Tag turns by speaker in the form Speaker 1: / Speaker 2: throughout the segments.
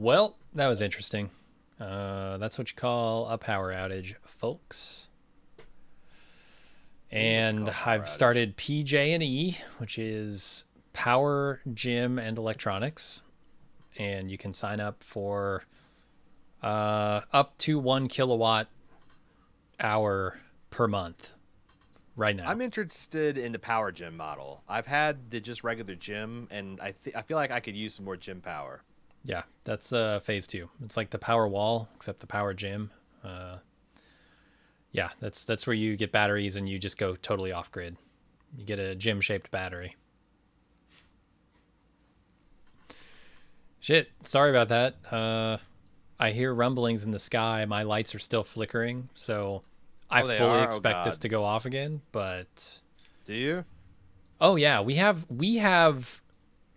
Speaker 1: Well, that was interesting. That's what you call a power outage, folks.
Speaker 2: That is what you
Speaker 1: And
Speaker 2: call a power
Speaker 1: I've
Speaker 2: outage.
Speaker 1: started PJ&E, which is Power Gym and Electronics, and you can sign up for up to 1 kilowatt hour per month right now.
Speaker 2: I'm interested in the power gym model. I've had the just regular gym, and I feel like I could use some more gym power.
Speaker 1: Yeah, that's phase two. It's like the power wall, except the power gym. Uh, yeah, that's where you get batteries and you just go totally off grid. You get a gym shaped battery. Shit, sorry about that. I hear rumblings in the sky. My lights are still flickering, so I
Speaker 2: Oh, they
Speaker 1: fully
Speaker 2: are? Oh
Speaker 1: expect this
Speaker 2: God.
Speaker 1: to go off again. But
Speaker 2: Do you?
Speaker 1: oh yeah, we have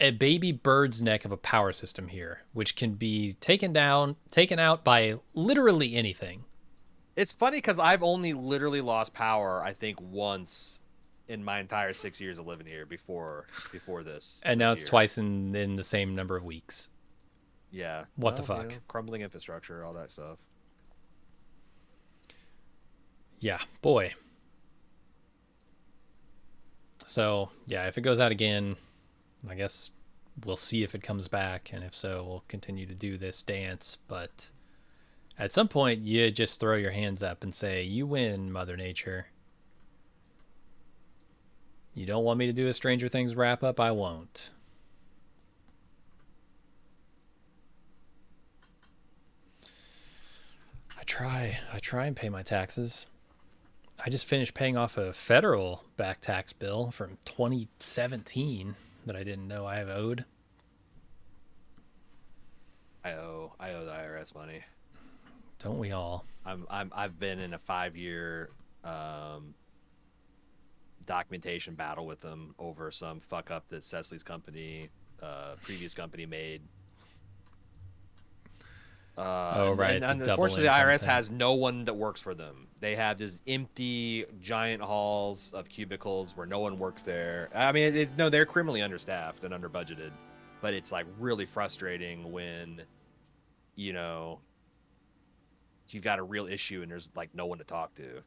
Speaker 1: a baby bird's neck of a power system here, which can be taken out by literally anything.
Speaker 2: It's funny because I've only literally lost power, I think, once in my entire 6 years of living here before this
Speaker 1: And now
Speaker 2: this
Speaker 1: it's
Speaker 2: year.
Speaker 1: twice in the same number of weeks.
Speaker 2: Yeah.
Speaker 1: What the
Speaker 2: Well,
Speaker 1: fuck?
Speaker 2: crumbling infrastructure, all that stuff.
Speaker 1: Yeah, boy. So yeah, if it goes out again, I guess we'll see if it comes back, and if so, we'll continue to do this dance. But at some point, you just throw your hands up and say, "You win, Mother Nature. You don't want me to do a Stranger Things wrap up? I won't." I try and pay my taxes. I just finished paying off a federal back tax bill from 2017 that I didn't know I have owed.
Speaker 2: I owe the IRS money.
Speaker 1: Don't we all?
Speaker 2: I've been in a 5 year documentation battle with them over some fuck up that Cecily's company, previous company made.
Speaker 1: Oh,
Speaker 2: And
Speaker 1: right, the double
Speaker 2: unfortunately, the
Speaker 1: income
Speaker 2: IRS
Speaker 1: thing.
Speaker 2: has no one that works for them. They have just empty, giant halls of cubicles where no one works there. I mean, it's no, they're criminally understaffed and under budgeted, but it's like really frustrating when, you know, you've got a real issue and there's like no one to talk to.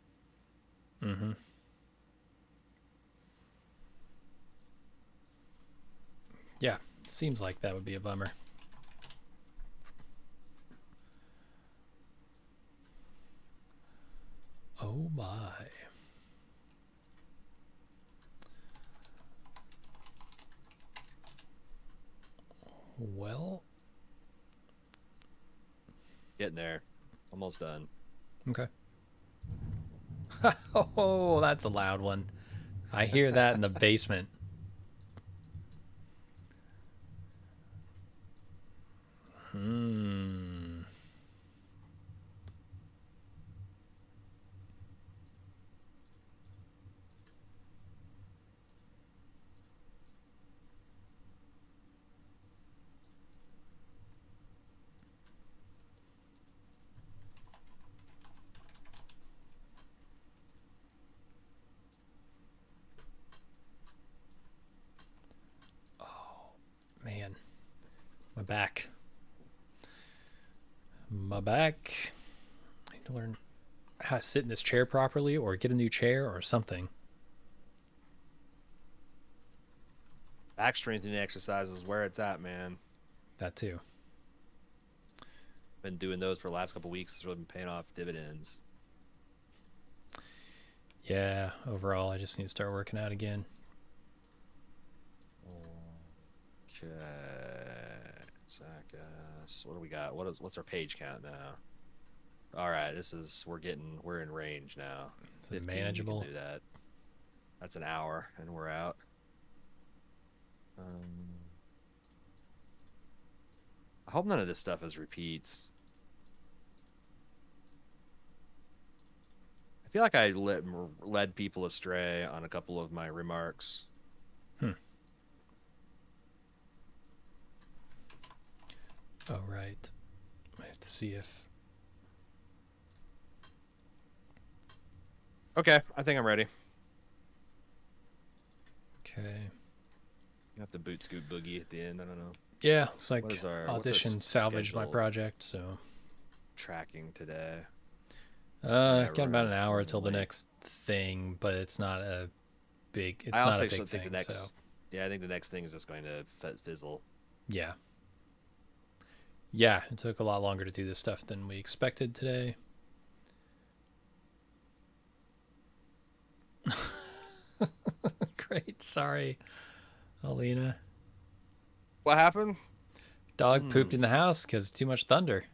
Speaker 1: Mm-hmm. Yeah, seems like that would be a bummer. Oh my. Well,
Speaker 2: Getting there, almost done.
Speaker 1: okay. Oh, that's a loud one. I hear that in the basement. Hmm. Man, my back. My back. I need to learn how to sit in this chair properly or get a new chair or something.
Speaker 2: Back strengthening exercises where it's at, man.
Speaker 1: That too.
Speaker 2: Been doing those for the last couple weeks. It's really been paying off dividends.
Speaker 1: Yeah, overall, I just need to start working out again.
Speaker 2: Okay. Zackus. What do we got? What's our page count now? All right, we're in range now.
Speaker 1: Is it
Speaker 2: 15, we can
Speaker 1: manageable?
Speaker 2: do that. That's an hour and we're out. Um, I hope none of this stuff is repeats. I feel like I led people astray on a couple of my remarks.
Speaker 1: Hmm. Oh, right. I have to see if.
Speaker 2: Okay, I think I'm ready.
Speaker 1: Okay.
Speaker 2: You have to boot scoot boogie at the end. I don't know.
Speaker 1: Yeah, looks
Speaker 2: What
Speaker 1: like
Speaker 2: is our
Speaker 1: Audition salvaged my
Speaker 2: schedule
Speaker 1: project, so
Speaker 2: tracking today? Yeah,
Speaker 1: got about an hour
Speaker 2: running
Speaker 1: till the
Speaker 2: late.
Speaker 1: next thing, but it's not a
Speaker 2: I
Speaker 1: it's not a
Speaker 2: officially
Speaker 1: big
Speaker 2: think the
Speaker 1: thing, so
Speaker 2: next. Yeah, I think the next thing is just going to fizzle.
Speaker 1: yeah. Yeah, it took a lot longer to do this stuff than we expected today. Great, sorry, Alina.
Speaker 2: What happened?
Speaker 1: Dog
Speaker 2: Hmm.
Speaker 1: pooped in the house because too much thunder.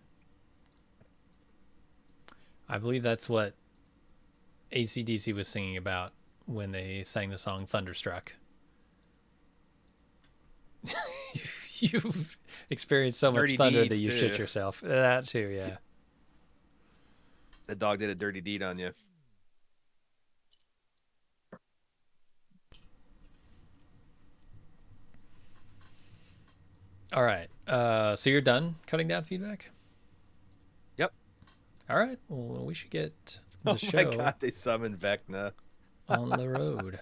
Speaker 1: I believe that's what AC/DC was singing about when they sang the song Thunderstruck. You've experienced so much
Speaker 2: Dirty
Speaker 1: thunder that
Speaker 2: deeds
Speaker 1: you shit
Speaker 2: too.
Speaker 1: yourself. That too, yeah.
Speaker 2: The dog did a dirty deed on you.
Speaker 1: All right. So you're done cutting down feedback?
Speaker 2: Yep.
Speaker 1: All right. Well, we should get
Speaker 2: Oh
Speaker 1: the
Speaker 2: my
Speaker 1: show
Speaker 2: god, they summoned Vecna.
Speaker 1: on the road.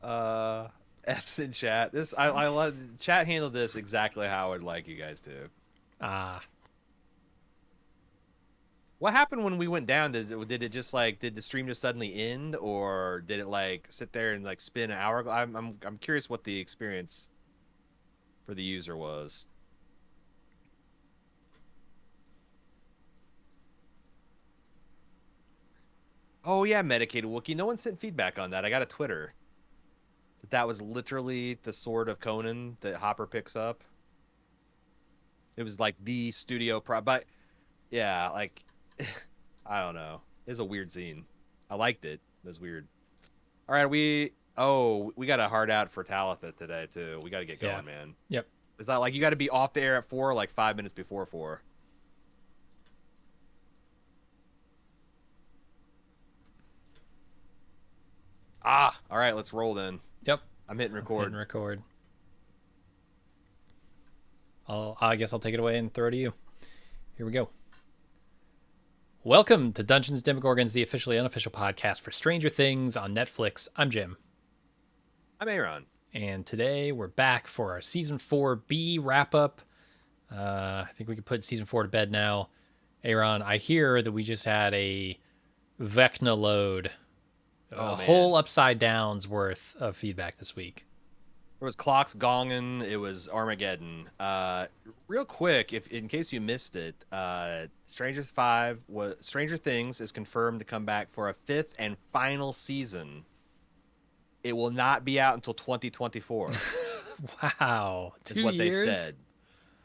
Speaker 2: Uh, F's in chat. I love chat handled this exactly how I would like you guys to.
Speaker 1: Ah,
Speaker 2: What happened when we went down? Did it just like did the stream just suddenly end, or did it like sit there and like spin an hour? I'm curious what the experience for the user was. Oh yeah, medicated Wookiee. No one sent feedback on that. I got a Twitter that was literally the sword of Conan that Hopper picks up. It was like the studio but yeah, like I don't know. It's a weird scene. I liked it. It was weird. All right, we got a hard out for Talitha today too. We got to get
Speaker 1: yeah.
Speaker 2: going, man.
Speaker 1: Yep.
Speaker 2: Is that like you got to be off the air at 4, like 5 minutes before 4? Ah, all right, let's roll then.
Speaker 1: Yep.
Speaker 2: I'm hitting
Speaker 1: I'm
Speaker 2: record.
Speaker 1: hitting record. I guess I'll take it away and throw it to you. Here we go. Welcome to Dungeons Demogorgons, the officially unofficial podcast for Stranger Things on Netflix. I'm Jim.
Speaker 2: I'm Aaron.
Speaker 1: And today we're back for our season 4B wrap up. I think we can put season 4 to bed now. Aaron, I hear that we just had a Vecna load, a whole upside down's worth of feedback this week.
Speaker 2: There was clocks gonging. It was Armageddon. Real quick, if in case you missed it, Stranger Things is confirmed to come back for a 5th and final season. It will not be out until 2024.
Speaker 1: Wow,
Speaker 2: is what they said.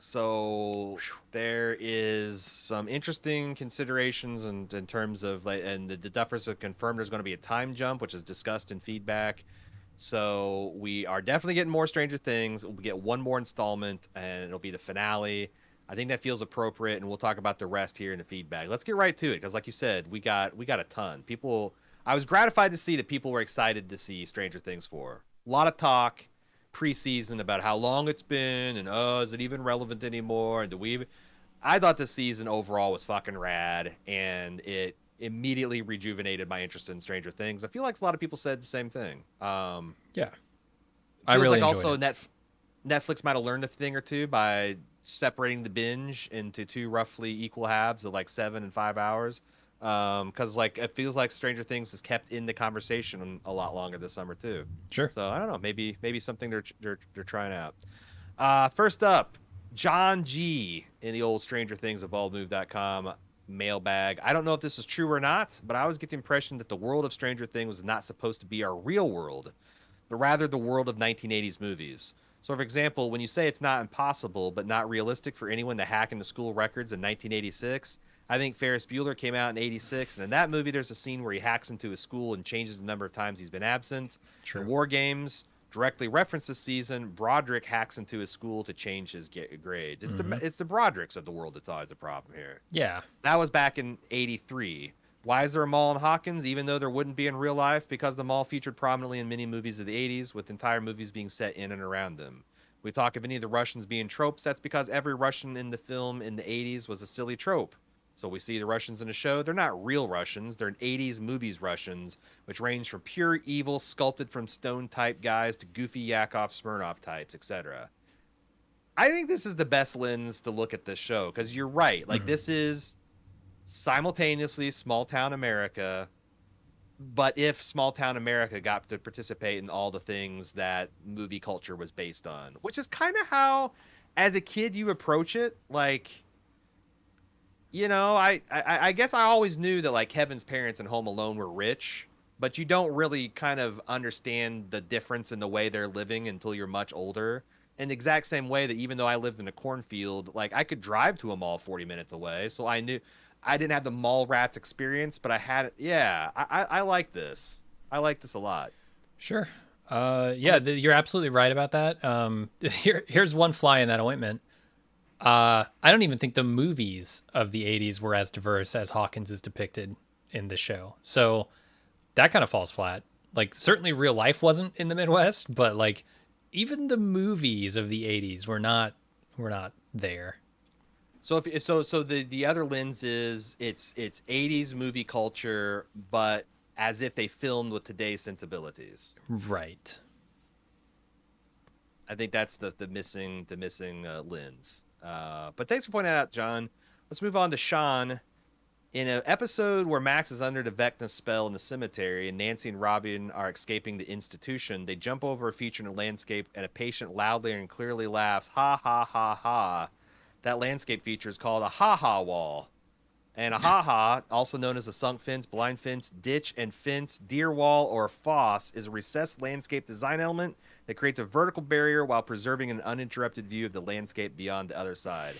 Speaker 2: So there is some interesting considerations in terms of like, and the Duffers have confirmed there's going to be a time jump, which is discussed in feedback. So we are definitely getting more Stranger Things. We'll get one more installment, and it'll be the finale. I think that feels appropriate, and we'll talk about the rest here in the feedback. Let's get right to it, because like you said, we got a ton. I was gratified to see that people were excited to see Stranger Things 4. A lot of talk preseason about how long it's been, and is it even relevant anymore? And I thought the season overall was fucking rad, and it immediately rejuvenated my interest in Stranger Things. I feel like a lot of people said the same thing.
Speaker 1: Yeah, I really
Speaker 2: like
Speaker 1: enjoyed
Speaker 2: also
Speaker 1: it.
Speaker 2: Netflix might have learned a thing or two by separating the binge into 2 roughly equal halves of like 7 and 5 hours. Because like it feels like Stranger Things is kept in the conversation a lot longer this summer too.
Speaker 1: Sure.
Speaker 2: So I don't know, maybe something they're trying out. First up, John G in the old Stranger Things of baldmove.com mailbag. I don't know if this is true or not, but I always get the impression that the world of Stranger Things was not supposed to be our real world, but rather the world of 1980s movies. So, for example, when you say it's not impossible but not realistic for anyone to hack into school records in 1986, I think Ferris Bueller came out in 86, and in that movie there's a scene where he hacks into his school and changes the number of times he's been absent.
Speaker 1: True.
Speaker 2: In War Games, directly referenced this season, Broderick hacks into his school to change his grades. It's the Brodericks of the world that's always the problem here.
Speaker 1: Yeah.
Speaker 2: That was back in 83. Why is there a mall in Hawkins, even though there wouldn't be in real life? Because the mall featured prominently in many movies of the 80s, with entire movies being set in and around them. We talk of any of the Russians being tropes. That's because every Russian in the film in the 80s was a silly trope. So we see the Russians in the show. They're not real Russians. They're 80s movies Russians, which range from pure evil, sculpted from stone type guys to goofy Yakov Smirnoff types, etc. I think this is the best lens to look at this show because you're right. Like
Speaker 1: Mhm.
Speaker 2: this is simultaneously small town America, but if small town America got to participate in all the things that movie culture was based on, which is kind of how, as a kid, you approach it. Like, I guess I always knew that like Kevin's parents in Home Alone were rich, but you don't really kind of understand the difference in the way they're living until you're much older. In the exact same way that even though I lived in a cornfield, like I could drive to a mall 40 minutes away, so I knew I didn't have the mall rats experience, but I had. Yeah, I like this. I like this a lot.
Speaker 1: Sure.
Speaker 2: I'm
Speaker 1: Yeah,
Speaker 2: a,
Speaker 1: you're absolutely right about that. Here's one fly in that ointment. I don't even think the movies of the 80s were as diverse as Hawkins is depicted in the show. So that kind of falls flat. Like, certainly real life wasn't in the Midwest, but like, even the movies of the 80s were not there.
Speaker 2: so if so the other lens is it's 80s movie culture, but as if they filmed with today's sensibilities.
Speaker 1: Right.
Speaker 2: I think that's the missing lens. But thanks for pointing that out, John. Let's move on to Sean. In an episode where Max is under the Vecna spell in the cemetery and Nancy and Robin are escaping the institution, they jump over a feature in a landscape and a patient loudly and clearly laughs, ha ha ha ha. That landscape feature is called a ha ha wall. And a ha ha, also known as a sunk fence, blind fence, ditch and fence, deer wall, or foss, is a recessed landscape design element that creates a vertical barrier while preserving an uninterrupted view of the landscape beyond the other side.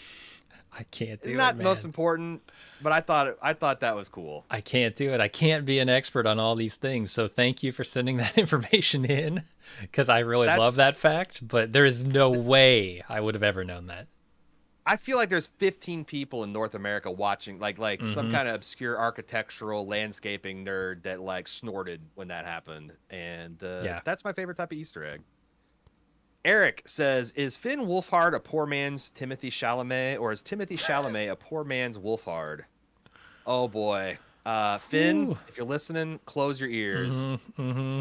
Speaker 1: I can't
Speaker 2: It's
Speaker 1: do it,
Speaker 2: not most
Speaker 1: man.
Speaker 2: important, but I thought that was cool.
Speaker 1: I can't do it. I can't be an expert on all these things. So thank you for sending that information in because I really love
Speaker 2: That's
Speaker 1: that fact, but there is no way I would have ever known that.
Speaker 2: I feel like there's 15 people in North America watching like some
Speaker 1: Hmm.
Speaker 2: kind of obscure architectural landscaping nerd that like snorted when that happened, and
Speaker 1: Yeah.
Speaker 2: that's my favorite type of Easter egg. Eric says, "Is Finn Wolfhard a poor man's Timothy Chalamet, or is Timothy Chalamet a poor man's Wolfhard?" Oh boy, Finn,
Speaker 1: Ooh.
Speaker 2: if you're listening, close your ears.
Speaker 1: Hmm. Hmm.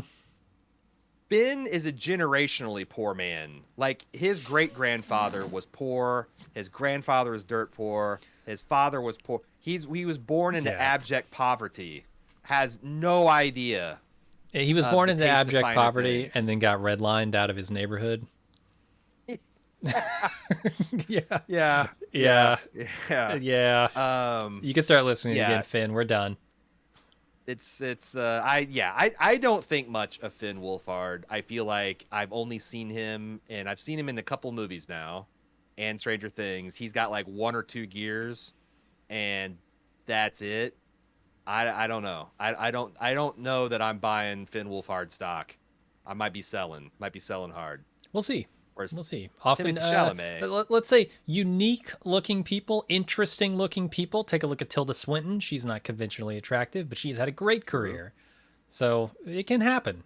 Speaker 2: Finn is a generationally poor man. Like his great grandfather was poor. His grandfather was dirt poor. His father was poor. He was born into
Speaker 1: Yeah.
Speaker 2: abject poverty. Has no idea
Speaker 1: He was
Speaker 2: of
Speaker 1: born
Speaker 2: the
Speaker 1: into
Speaker 2: taste of
Speaker 1: abject
Speaker 2: finer
Speaker 1: poverty and
Speaker 2: things.
Speaker 1: then got redlined out of his neighborhood. Yeah.
Speaker 2: Yeah, yeah,
Speaker 1: Yeah.
Speaker 2: yeah.
Speaker 1: Yeah.
Speaker 2: Um,
Speaker 1: You can start listening again,
Speaker 2: yeah.
Speaker 1: Finn. We're done.
Speaker 2: I don't think much of Finn Wolfhard. I feel like I've only seen him, and I've seen him in a couple movies now, and Stranger Things. He's got like one or two gears, and that's it. I don't know. I don't know that I'm buying Finn Wolfhard stock. I might be selling hard.
Speaker 1: We'll see.
Speaker 2: Whereas
Speaker 1: We'll see. Often,
Speaker 2: Timothy Chalamet,
Speaker 1: let's say unique looking people, interesting looking people. Take a look at Tilda Swinton. She's not conventionally attractive, but she's had a great
Speaker 2: true.
Speaker 1: career. So it can happen.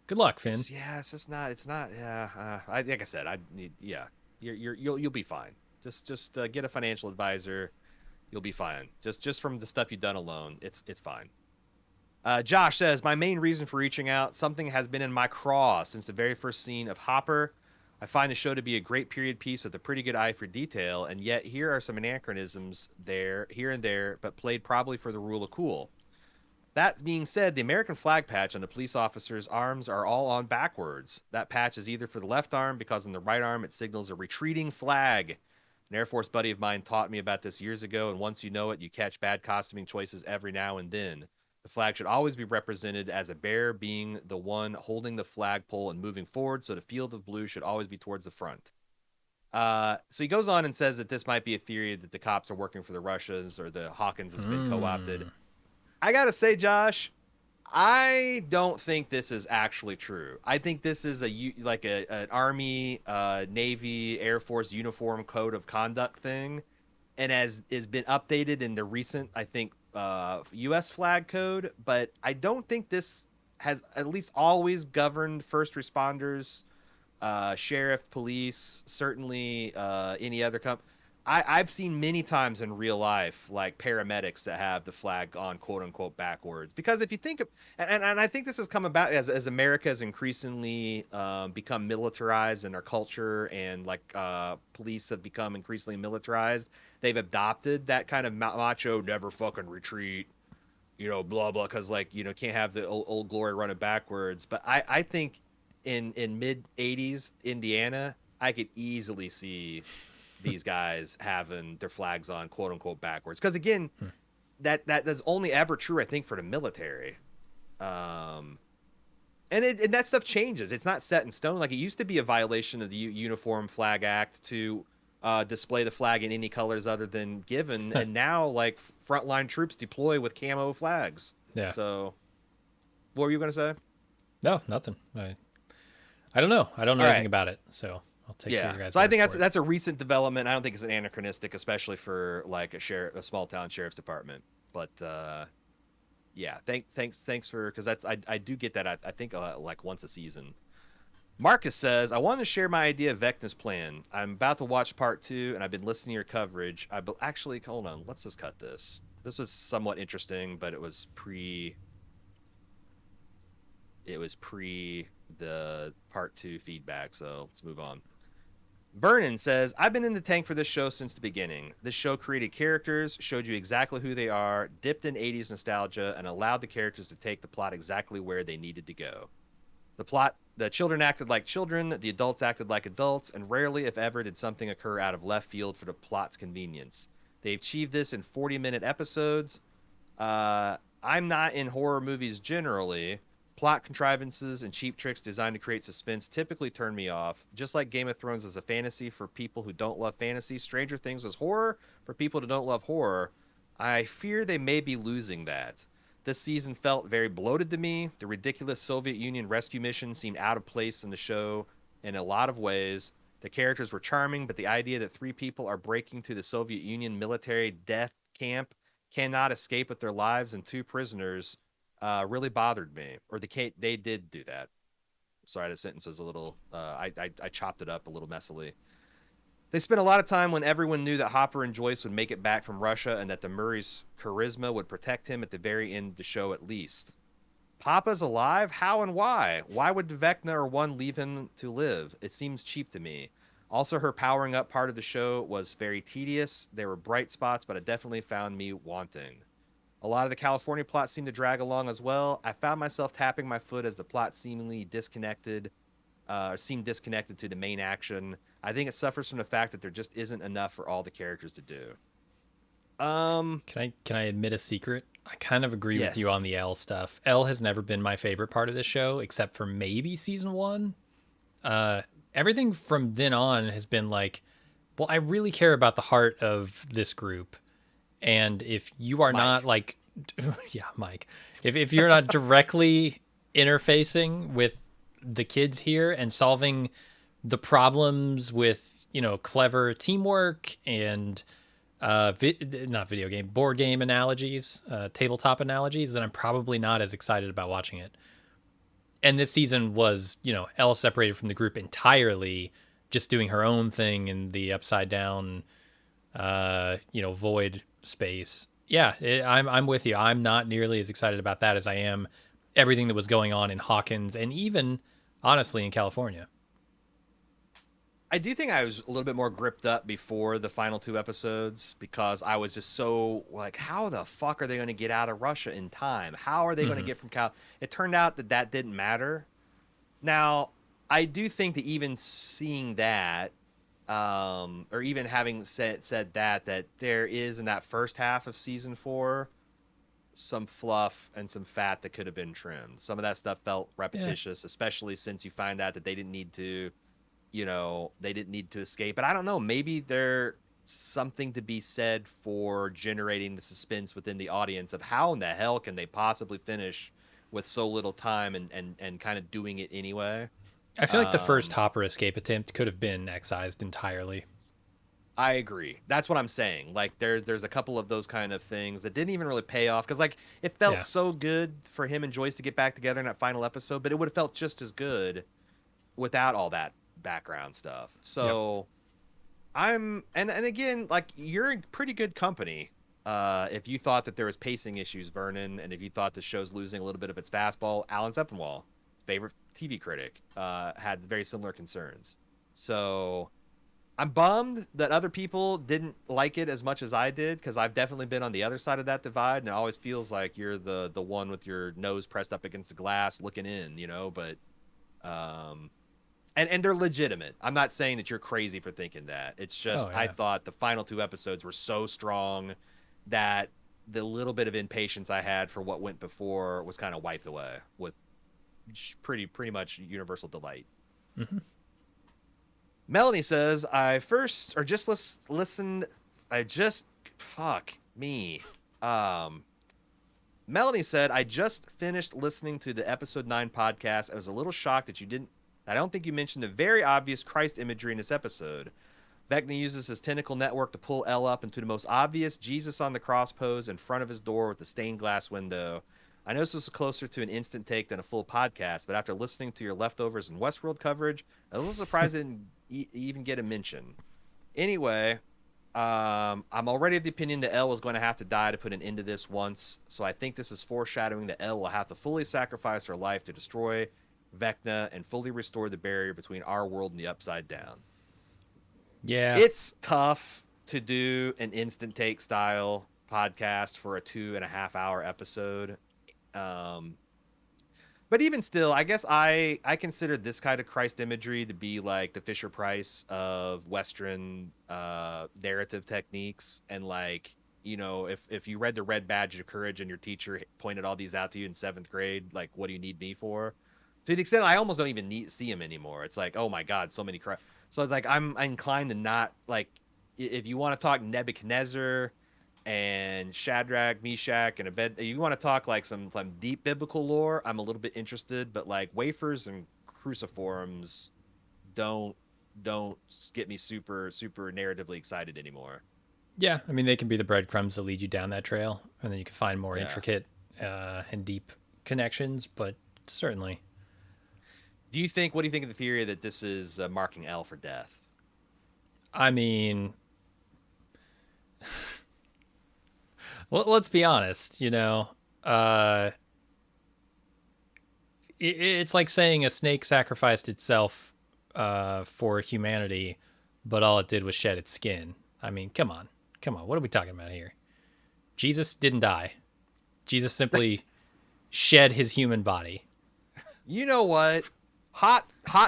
Speaker 1: Good luck, Finn.
Speaker 2: It's just not. It's not. Yeah. Like I said, I need. Yeah. You'll be fine. Just get a financial advisor. You'll be fine. Just from the stuff you've done alone, it's fine. Josh says, my main reason for reaching out, something has been in my craw since the very first scene of Hopper. I find the show to be a great period piece with a pretty good eye for detail, and yet here are some anachronisms here and there, but played probably for the rule of cool. That being said, the American flag patch on the police officer's arms are all on backwards. That patch is either for the left arm because on the right arm it signals a retreating flag. An Air Force buddy of mine taught me about this years ago, and once you know it, you catch bad costuming choices every now and then. The flag should always be represented as a bear being the one holding the flagpole and moving forward, so the field of blue should always be towards the front. So he goes on and says that this might be a theory that the cops are working for the Russians or the Hawkins has been co-opted.
Speaker 1: Mm.
Speaker 2: I gotta say, Josh, I don't think this is actually true. I think this is an Army, Navy, Air Force uniform code of conduct thing, and has been updated in the recent, I think, U.S. flag code. But I don't think this has at least always governed first responders, sheriff, police, certainly any other I've seen many times in real life, like paramedics that have the flag on quote unquote backwards. Because if you think of, and I think this has come about as America has increasingly become militarized in our culture, and like police have become increasingly militarized, they've adopted that kind of macho, never fucking retreat, blah, blah, because like, can't have the old glory running backwards. But I think in mid 80s Indiana, I could easily see these guys having their flags on quote unquote backwards, because again, that's only ever true, I think, for the military. um and that stuff changes. It's not set in stone. Like, it used to be a violation of the Uniform Flag Act to display the flag in any colors other than given, and now like frontline troops deploy with camo flags.
Speaker 1: Yeah.
Speaker 2: So what were you gonna say?
Speaker 1: No, nothing. I don't know. I don't know
Speaker 2: All
Speaker 1: anything
Speaker 2: right.
Speaker 1: about it, so I'll take your guys'
Speaker 2: So I
Speaker 1: word
Speaker 2: think
Speaker 1: for it.
Speaker 2: that's a recent development. I don't think it's an anachronistic, especially for like a small town sheriff's department. But yeah, thanks for, because I do get that. I think like once a season. Marcus says, I wanted to share my idea of Vecna's plan. I'm about to watch part 2, and I've been listening to your coverage. Actually, hold on. Let's just cut this. This was somewhat interesting, but it was pre the part 2 feedback, so let's move on. Vernon says, I've been in the tank for this show since the beginning. This show created characters, showed you exactly who they are, dipped in 80s nostalgia, and allowed the characters to take the plot exactly where they needed to go. The children acted like children, the adults acted like adults, and rarely, if ever, did something occur out of left field for the plot's convenience. They achieved this in 40-minute episodes. I'm not in horror movies generally. Plot contrivances and cheap tricks designed to create suspense typically turn me off. Just like Game of Thrones is a fantasy for people who don't love fantasy, Stranger Things is horror for people who don't love horror. I fear they may be losing that. This season felt very bloated to me. The ridiculous Soviet Union rescue mission seemed out of place in the show in a lot of ways. The characters were charming, but the idea that 3 people are breaking to the Soviet Union military death camp, cannot escape with their lives, and 2 prisoners really bothered me. Or they did do that. Sorry, the sentence was a little. I chopped it up a little messily. They spent a lot of time when everyone knew that Hopper and Joyce would make it back from Russia, and that the Murray's charisma would protect him at the very end of the show at least. Papa's alive? How and why? Why would Vecna or one leave him to live? It seems cheap to me. Also, her powering up part of the show was very tedious. There were bright spots, but it definitely found me wanting. A lot of the California plot seemed to drag along as well. I found myself tapping my foot as the plot seemed disconnected to the main action. I think it suffers from the fact that there just isn't enough for all the characters to do.
Speaker 1: Can I admit a secret? I kind of agree with you
Speaker 2: Yes.
Speaker 1: on the L stuff. L has never been my favorite part of this show, except for maybe season 1. Everything from then on has been like, well, I really care about the heart of this group. And if you are
Speaker 2: Mike.
Speaker 1: not like, yeah, Mike, if you're not directly interfacing with the kids here and solving the problems with, clever teamwork and not video game, board game analogies, tabletop analogies, then I'm probably not as excited about watching it. And this season was, Elle separated from the group entirely, just doing her own thing in the upside down, void space. Yeah, I'm with you. I'm not nearly as excited about that as I am everything that was going on in Hawkins and even, honestly, in California.
Speaker 2: I do think I was a little bit more gripped up before the final 2 episodes, because I was just so like, how the fuck are they going to get out of Russia in time? How are they going to get from It turned out that didn't matter. Now, I do think that even seeing that, or even having said that there is in that first half of season 4 some fluff and some fat that could have been trimmed. Some of that stuff felt repetitious, especially since you find out that they didn't need to escape. But I don't know, maybe there's something to be said for generating the suspense within the audience of how in the hell can they possibly finish with so little time and kind of doing it anyway.
Speaker 1: I feel like the first Hopper escape attempt could have been excised entirely.
Speaker 2: I agree. That's what I'm saying. Like there's a couple of those kind of things that didn't even really pay off, because like it felt so good for him and Joyce to get back together in that final episode, but it would have felt just as good without all that background stuff. So And again, like you're in pretty good company. If you thought that there was pacing issues, Vernon, and if you thought the show's losing a little bit of its fastball, Alan Sepinwall, favorite TV critic, had very similar concerns. So I'm bummed that other people didn't like it as much as I did, because I've definitely been on the other side of that divide, and it always feels like you're the one with your nose pressed up against the glass looking in, you know. But um, and they're legitimate. I'm not saying that you're crazy for thinking that. It's just
Speaker 1: Oh
Speaker 2: I
Speaker 1: yeah.
Speaker 2: thought the final two episodes were so strong that the little bit of impatience I had for what went before was kind of wiped away with pretty much universal delight.
Speaker 1: Hmm.
Speaker 2: Melanie says, I first or just listened. I just fuck me. Um, Melanie said, I just finished listening to the episode 9 podcast. I was a little shocked that you didn't. I don't think you mentioned the very obvious Christ imagery in this episode. Vecna uses his tentacle network to pull Elle up into the most obvious Jesus on the cross pose in front of his door with the stained glass window. I know this was closer to an instant take than a full podcast, but after listening to your leftovers and Westworld coverage, I was a little surprised it didn't even get a mention. Anyway, I'm already of the opinion that Elle was going to have to die to put an end to this once, so I think this is foreshadowing that Elle will have to fully sacrifice her life to destroy Vecna and fully restore the barrier between our world and the Upside Down.
Speaker 1: Yeah.
Speaker 2: It's tough to do an instant take style podcast for a 2.5 hour episode. Um, but even still, I guess I consider this kind of Christ imagery to be like the Fisher Price of Western narrative techniques. And like, you know, if you read the Red Badge of Courage and your teacher pointed all these out to you in 7th grade, like, what do you need me for? To the extent I almost don't even see him anymore. It's like, oh my God, so many Christ. So it's like I'm inclined to not like, if you want to talk Nebuchadnezzar and Shadrach, Meshach, and Abed, you want to talk like some deep biblical lore, I'm a little bit interested. But like wafers and cruciforms don't get me super narratively excited anymore.
Speaker 1: Yeah. I mean, they can be the breadcrumbs that lead you down that trail, and then you can find more
Speaker 2: Yeah.
Speaker 1: intricate and deep connections. But certainly,
Speaker 2: What do you think of the theory that this is marking Elle for death?
Speaker 1: I mean, let's be honest. You know, it's like saying a snake sacrificed itself for humanity, but all it did was shed its skin. I mean, come on. What are we talking about here? Jesus didn't die. Jesus simply shed his human body.
Speaker 2: You know what? Hot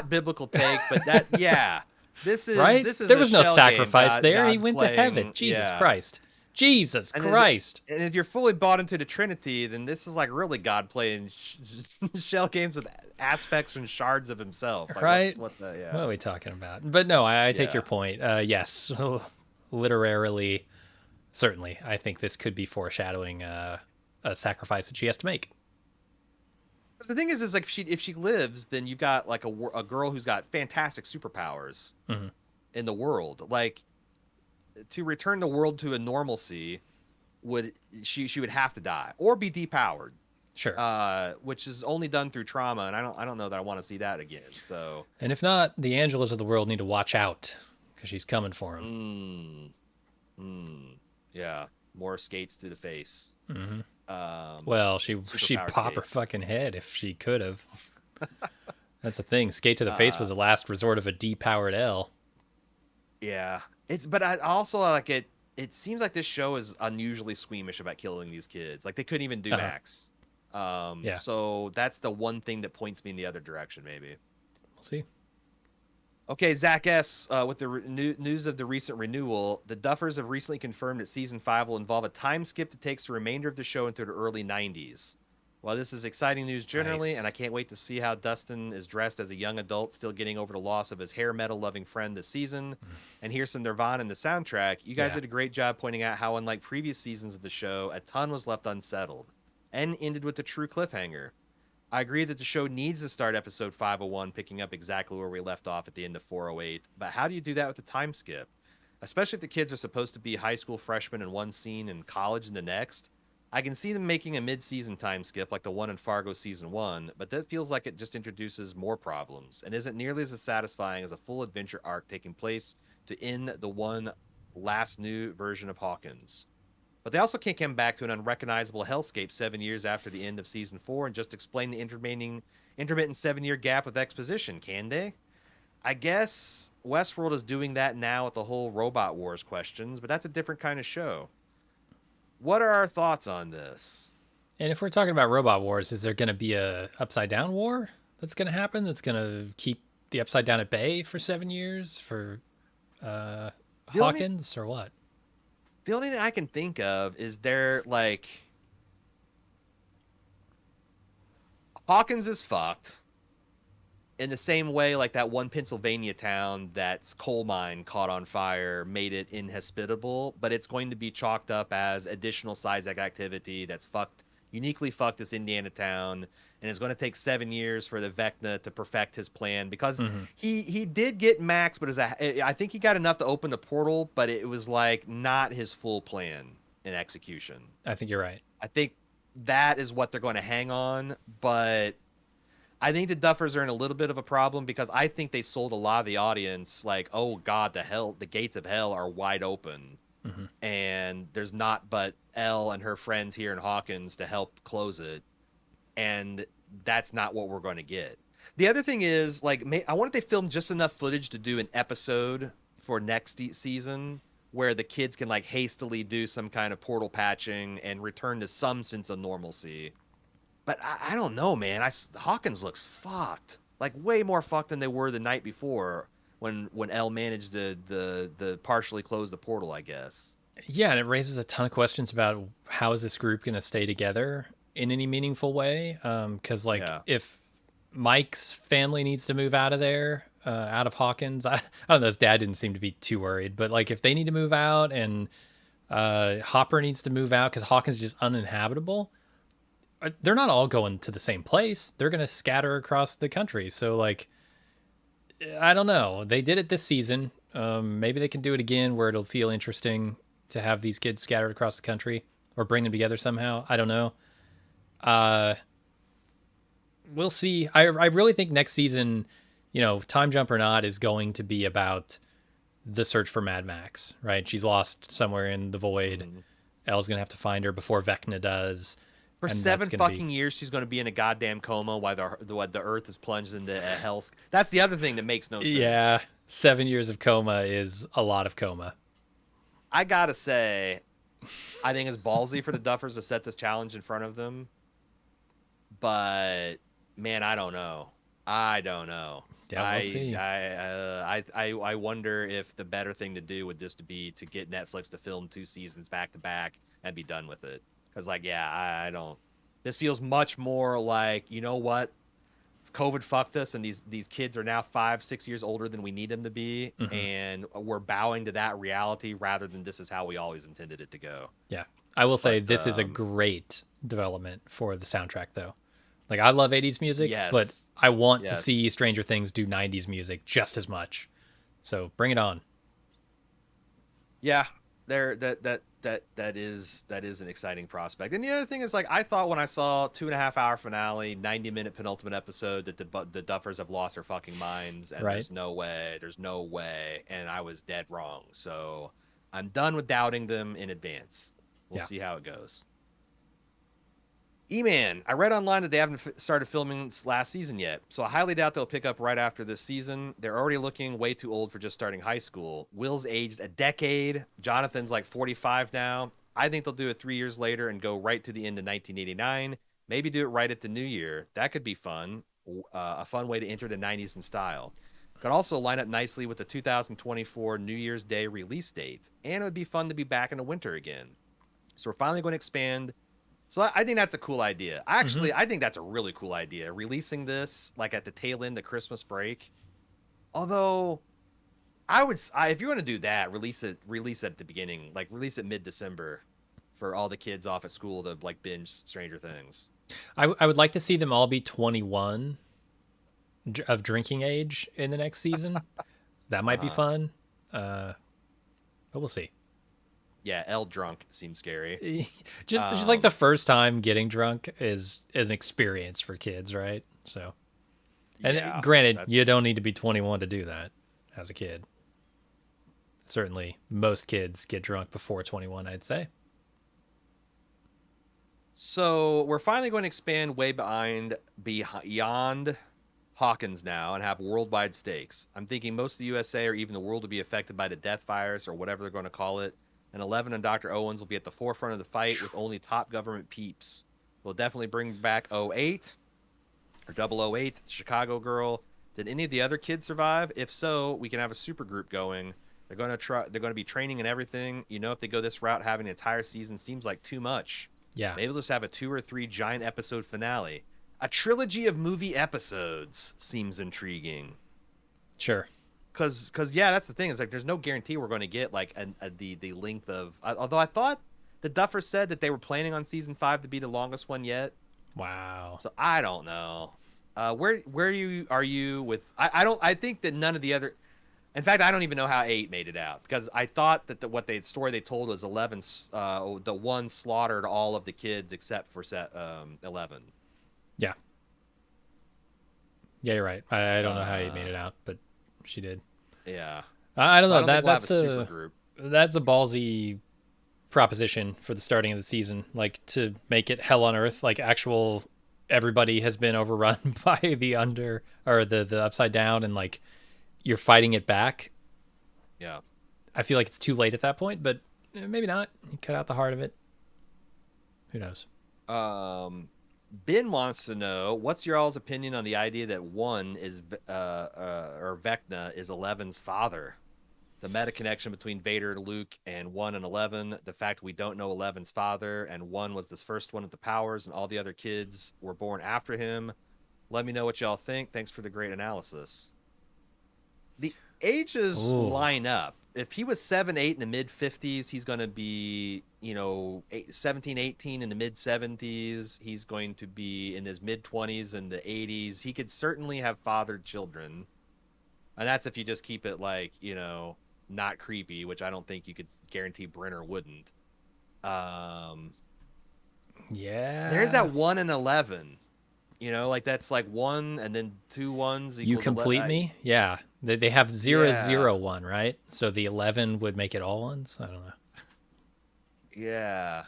Speaker 2: biblical take, but yeah. This is
Speaker 1: Right?
Speaker 2: this is
Speaker 1: There
Speaker 2: a
Speaker 1: was no
Speaker 2: shell
Speaker 1: sacrifice
Speaker 2: game.
Speaker 1: there. He
Speaker 2: God's
Speaker 1: went to
Speaker 2: playing,
Speaker 1: heaven. Jesus
Speaker 2: yeah.
Speaker 1: Christ. Jesus
Speaker 2: And
Speaker 1: Christ.
Speaker 2: and if you're fully bought into the Trinity, then this is like really God playing shell games with aspects and shards of himself. Like
Speaker 1: Right?
Speaker 2: what the
Speaker 1: What
Speaker 2: yeah.
Speaker 1: are we talking about? But no, I take
Speaker 2: Yeah.
Speaker 1: your point. Yes, literarily, certainly. I think this could be foreshadowing a sacrifice that she has to make.
Speaker 2: 'Cause the thing is like if she lives, then you've got like a girl who's got fantastic superpowers
Speaker 1: Mhm.
Speaker 2: in the world. Like to return the world to a normalcy, she would have to die or be depowered,
Speaker 1: Sure.
Speaker 2: which is only done through trauma, and I don't know that I want to see that again. So,
Speaker 1: And if not, the Angelas of the world need to watch out because she's coming for him.
Speaker 2: Yeah, more skates to the face.
Speaker 1: Hmm.
Speaker 2: Um,
Speaker 1: Well, she'd
Speaker 2: superpower
Speaker 1: pop her
Speaker 2: skates.
Speaker 1: fucking head if she could have. That's the thing. Skate to the face was the last resort of a depowered L.
Speaker 2: Yeah, but I also like it. It seems like this show is unusually squeamish about killing these kids. Like they couldn't even do
Speaker 1: Uh-huh.
Speaker 2: Max.
Speaker 1: Yeah.
Speaker 2: So that's the one thing that points me in the other direction, maybe.
Speaker 1: We'll see.
Speaker 2: Okay, Zach S. With the news of the recent renewal, the Duffers have recently confirmed that season 5 will involve a time skip that takes the remainder of the show into the early 90s. While this is exciting news generally,
Speaker 1: Nice.
Speaker 2: and I can't wait to see how Dustin is dressed as a young adult, still getting over the loss of his hair metal loving friend this season, and here's some Nirvana in the soundtrack, you guys
Speaker 1: Yeah.
Speaker 2: did a great job pointing out how, unlike previous seasons of the show, a ton was left unsettled, and ended with a true cliffhanger. I agree that the show needs to start episode 501, picking up exactly where we left off at the end of 408, but how do you do that with a time skip? Especially if the kids are supposed to be high school freshmen in one scene and college in the next. I can see them making a mid-season time skip like the one in Fargo season 1, but that feels like it just introduces more problems and isn't nearly as satisfying as a full adventure arc taking place to end the one last new version of Hawkins. But they also can't come back to an unrecognizable hellscape 7 years after the end of season 4 and just explain the intermittent 7-year gap with exposition, can they? I guess Westworld is doing that now with the whole Robot Wars questions, but that's a different kind of show. What are our thoughts on this?
Speaker 1: And if we're talking about Robot Wars, is there going to be a Upside Down war that's going to happen? That's going to keep the Upside Down at bay for 7 years for Hawkins or what?
Speaker 2: The only thing I can think of is they're like Hawkins is fucked in the same way like that one Pennsylvania town that's coal mine caught on fire made it inhospitable, but it's going to be chalked up as additional seismic activity that's fucked, uniquely fucked this Indiana town, and it's going to take 7 years for the Vecna to perfect his plan because he did get max, but I think he got enough to open the portal, but it was like not his full plan in execution.
Speaker 1: I think you're right.
Speaker 2: I think that is what they're going to hang on, but I think the Duffers are in a little bit of a problem because I think they sold a lot of the audience like, oh God, the gates of hell are wide open. And there's not but Elle and her friends here in Hawkins to help close it. And that's not what we're going to get. The other thing is, like, I wonder if they filmed just enough footage to do an episode for next season where the kids can, like, hastily do some kind of portal patching and return to some sense of normalcy. But I don't know, man. Hawkins looks fucked. Like, way more fucked than they were the night before when Elle managed to partially close the portal, I guess.
Speaker 1: Yeah, and it raises a ton of questions about how is this group going to stay together in any meaningful way? Because, if Mike's family needs to move out of there, out of Hawkins, I don't know, his dad didn't seem to be too worried, but, like, if they need to move out and Hopper needs to move out because Hawkins is just uninhabitable, they're not all going to the same place. They're going to scatter across the country. So, like, I don't know. They did it this season. Maybe they can do it again where it'll feel interesting to have these kids scattered across the country or bring them together somehow. I don't know. We'll see. I really think next season, time jump or not, is going to be about the search for Mad Max, right? She's lost somewhere in the void. Elle's going to have to find her before Vecna does.
Speaker 2: For 7 fucking years, she's going to be in a goddamn coma while the Earth is plunged into a hell. That's the other thing that makes no sense.
Speaker 1: Yeah, 7 years of coma is a lot of coma.
Speaker 2: I gotta say, I think it's ballsy for the Duffers to set this challenge in front of them. But man, I don't know.
Speaker 1: Yeah, we'll see.
Speaker 2: I wonder if the better thing to do would just be to get Netflix to film 2 seasons back to back and be done with it. Because, like, yeah, I don't. This feels much more like, you know what? COVID fucked us, and these kids are now 5-6 years older than we need them to be, and we're bowing to that reality rather than this is how we always intended it to go.
Speaker 1: Yeah, I will say this is a great development for the soundtrack, though. Like, I love 80s music, but I want to see Stranger Things do 90s music just as much. So bring it on.
Speaker 2: Yeah, that is an exciting prospect. And the other thing is, like, I thought when I saw 2.5-hour finale, 90-minute penultimate episode that the Duffers have lost their fucking minds, and there's no way, and I was dead wrong. So I'm done with doubting them in advance. We'll see how it goes. E-Man, I read online that they haven't started filming last season yet, so I highly doubt they'll pick up right after this season. They're already looking way too old for just starting high school. Will's aged a decade. Jonathan's like 45 now. I think they'll do it 3 years later and go right to the end of 1989. Maybe do it right at the new year. That could be fun. A fun way to enter the 90s in style. Could also line up nicely with the 2024 New Year's Day release date. And it would be fun to be back in the winter again. So we're finally going to expand. So I think that's a cool idea. Actually, I think that's a really cool idea. Releasing this like at the tail end of Christmas break. Although, if you want to do that, release it at the beginning. Like, release it mid-December for all the kids off at school to, like, binge Stranger Things.
Speaker 1: I would like to see them all be 21 of drinking age in the next season. That might be fun. But we'll see.
Speaker 2: Yeah, Elle drunk seems scary.
Speaker 1: just like the first time getting drunk is an experience for kids, right? So, and granted, you don't need to be 21 to do that as a kid. Certainly, most kids get drunk before 21, I'd say.
Speaker 2: So we're finally going to expand way beyond Hawkins now and have worldwide stakes. I'm thinking most of the USA or even the world will be affected by the death virus or whatever they're going to call it. And 11 and Dr. Owens will be at the forefront of the fight with only top government peeps. We'll definitely bring back '08 or 008, Chicago Girl. Did any of the other kids survive? If so, we can have a super group going. They're going to try. They're going to be training and everything. You know, if they go this route, having an entire season seems like too much.
Speaker 1: Yeah.
Speaker 2: Maybe we'll just have a 2 or 3 giant episode finale. A trilogy of movie episodes seems intriguing.
Speaker 1: Sure.
Speaker 2: Cause yeah, that's the thing. Is like there's no guarantee we're going to get like the length of. Although I thought the Duffer said that they were planning on season 5 to be the longest one yet.
Speaker 1: Wow.
Speaker 2: So I don't know. Where are you with? I think that none of the other. In fact, I don't even know how 8 made it out because I thought that the story they told was 11. The one slaughtered all of the kids except for 11.
Speaker 1: Yeah. Yeah, you're right. I don't know how he made it out, but she did.
Speaker 2: Yeah.
Speaker 1: I don't know.
Speaker 2: That's a super group.
Speaker 1: That's a ballsy proposition for the starting of the season. Like to make it hell on earth, like actual everybody has been overrun by the upside down, and like you're fighting it back.
Speaker 2: Yeah.
Speaker 1: I feel like it's too late at that point, but maybe not. You cut out the heart of it. Who knows?
Speaker 2: Ben wants to know what's your all's opinion on the idea that one is or Vecna is 11's father. The meta connection between Vader, Luke, and 1 and 11. The fact we don't know 11's father, and 1 was the first one at the powers, and all the other kids were born after him. Let me know what y'all think. Thanks for the great analysis. The ages line up. If he was 7, 8 in the mid 50s, he's going to be, 17, 18 in the mid 70s. He's going to be in his mid 20s in the 80s. He could certainly have fathered children. And that's if you just keep it like, not creepy, which I don't think you could guarantee Brenner wouldn't.
Speaker 1: Yeah.
Speaker 2: There's that 1 and 11. Like that's like 1 and then 2 ones.
Speaker 1: You complete me? Yeah. They have 0, 0, 1, right? So the 11 would make it all ones? I don't know.
Speaker 2: Yeah.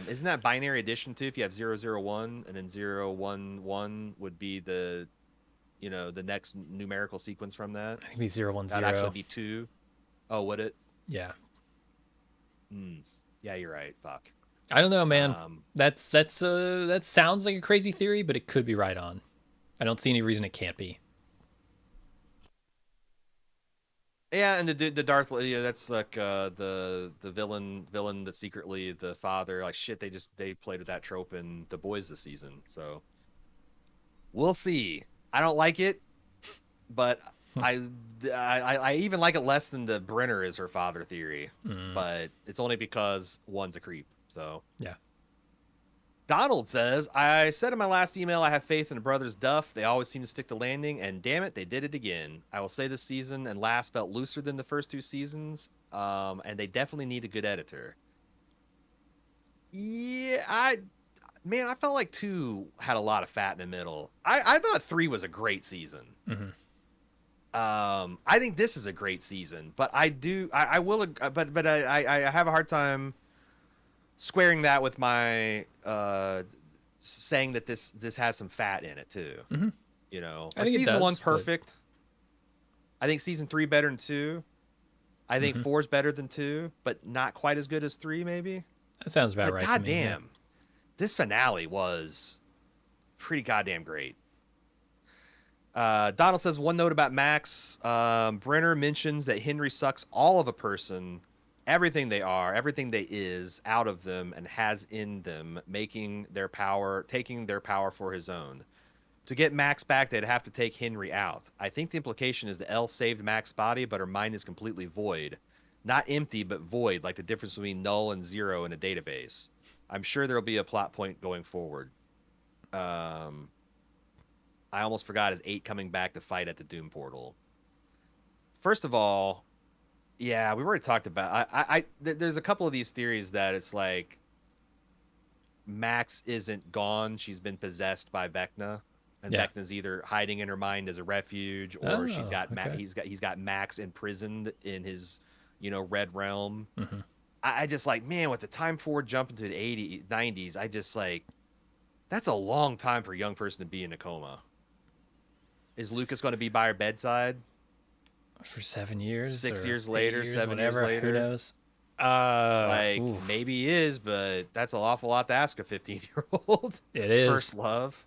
Speaker 2: Isn't that binary addition too? If you have 0, 0, 1 and then 0, 1, 1 would be the next numerical sequence from that.
Speaker 1: I think it'd be 0, 1, 0.
Speaker 2: That'd actually be 2. Oh, would it?
Speaker 1: Yeah.
Speaker 2: Yeah, you're right. Fuck.
Speaker 1: I don't know, man. That sounds like a crazy theory, but it could be right on. I don't see any reason it can't be.
Speaker 2: Yeah, and the Darth, that's like the villain that's secretly the father. Like shit, they played with that trope in The Boys this season. So we'll see. I don't like it, but I even like it less than the Brenner is her father theory. But it's only because 1's a creep. So
Speaker 1: yeah.
Speaker 2: Donald says, I said in my last email I have faith in the brothers Duff. They always seem to stick to landing, and damn it, they did it again. I will say this season and last felt looser than the first 2 seasons, and they definitely need a good editor. Yeah, I felt like 2 had a lot of fat in the middle. I thought 3 was a great season.
Speaker 1: Mm-hmm.
Speaker 2: I think this is a great season, but I have a hard time squaring that with my saying that this has some fat in it too.
Speaker 1: Mm-hmm.
Speaker 2: I think season 1 perfect. But I think season 3 better than 2. I think 4 is better than 2, but not quite as good as 3 maybe.
Speaker 1: That sounds about right.
Speaker 2: God
Speaker 1: to me,
Speaker 2: damn, this finale was pretty goddamn great. Donald says, one note about Max. Brenner mentions that Henry sucks all of a person, everything they are, everything they is, out of them and has in them, taking their power for his own. To get Max back, they'd have to take Henry out. I think the implication is that Elle saved Max's body, but her mind is completely void. Not empty, but void, like the difference between null and 0 in a database. I'm sure there'll be a plot point going forward. I almost forgot, is 8 coming back to fight at the Doom portal? First of all, yeah, we've already talked about. There's a couple of these theories that it's like Max isn't gone; she's been possessed by Vecna, and
Speaker 1: Yeah.
Speaker 2: Vecna's either hiding in her mind as a refuge, or
Speaker 1: Oh, okay.
Speaker 2: he's got Max imprisoned in his, red realm.
Speaker 1: Hmm.
Speaker 2: I just like, man, with the time forward jump into the 80s, 90s, I just like, that's a long time for a young person to be in a coma. Is Lucas going to be by her bedside
Speaker 1: For 7 years
Speaker 2: 6 years
Speaker 1: or eight
Speaker 2: later,
Speaker 1: years,
Speaker 2: 7 years
Speaker 1: whatever. Who
Speaker 2: later?
Speaker 1: knows?
Speaker 2: Like,
Speaker 1: Oof.
Speaker 2: maybe he is, but that's an awful lot to ask a 15-year-old.
Speaker 1: It
Speaker 2: His
Speaker 1: is.
Speaker 2: first love.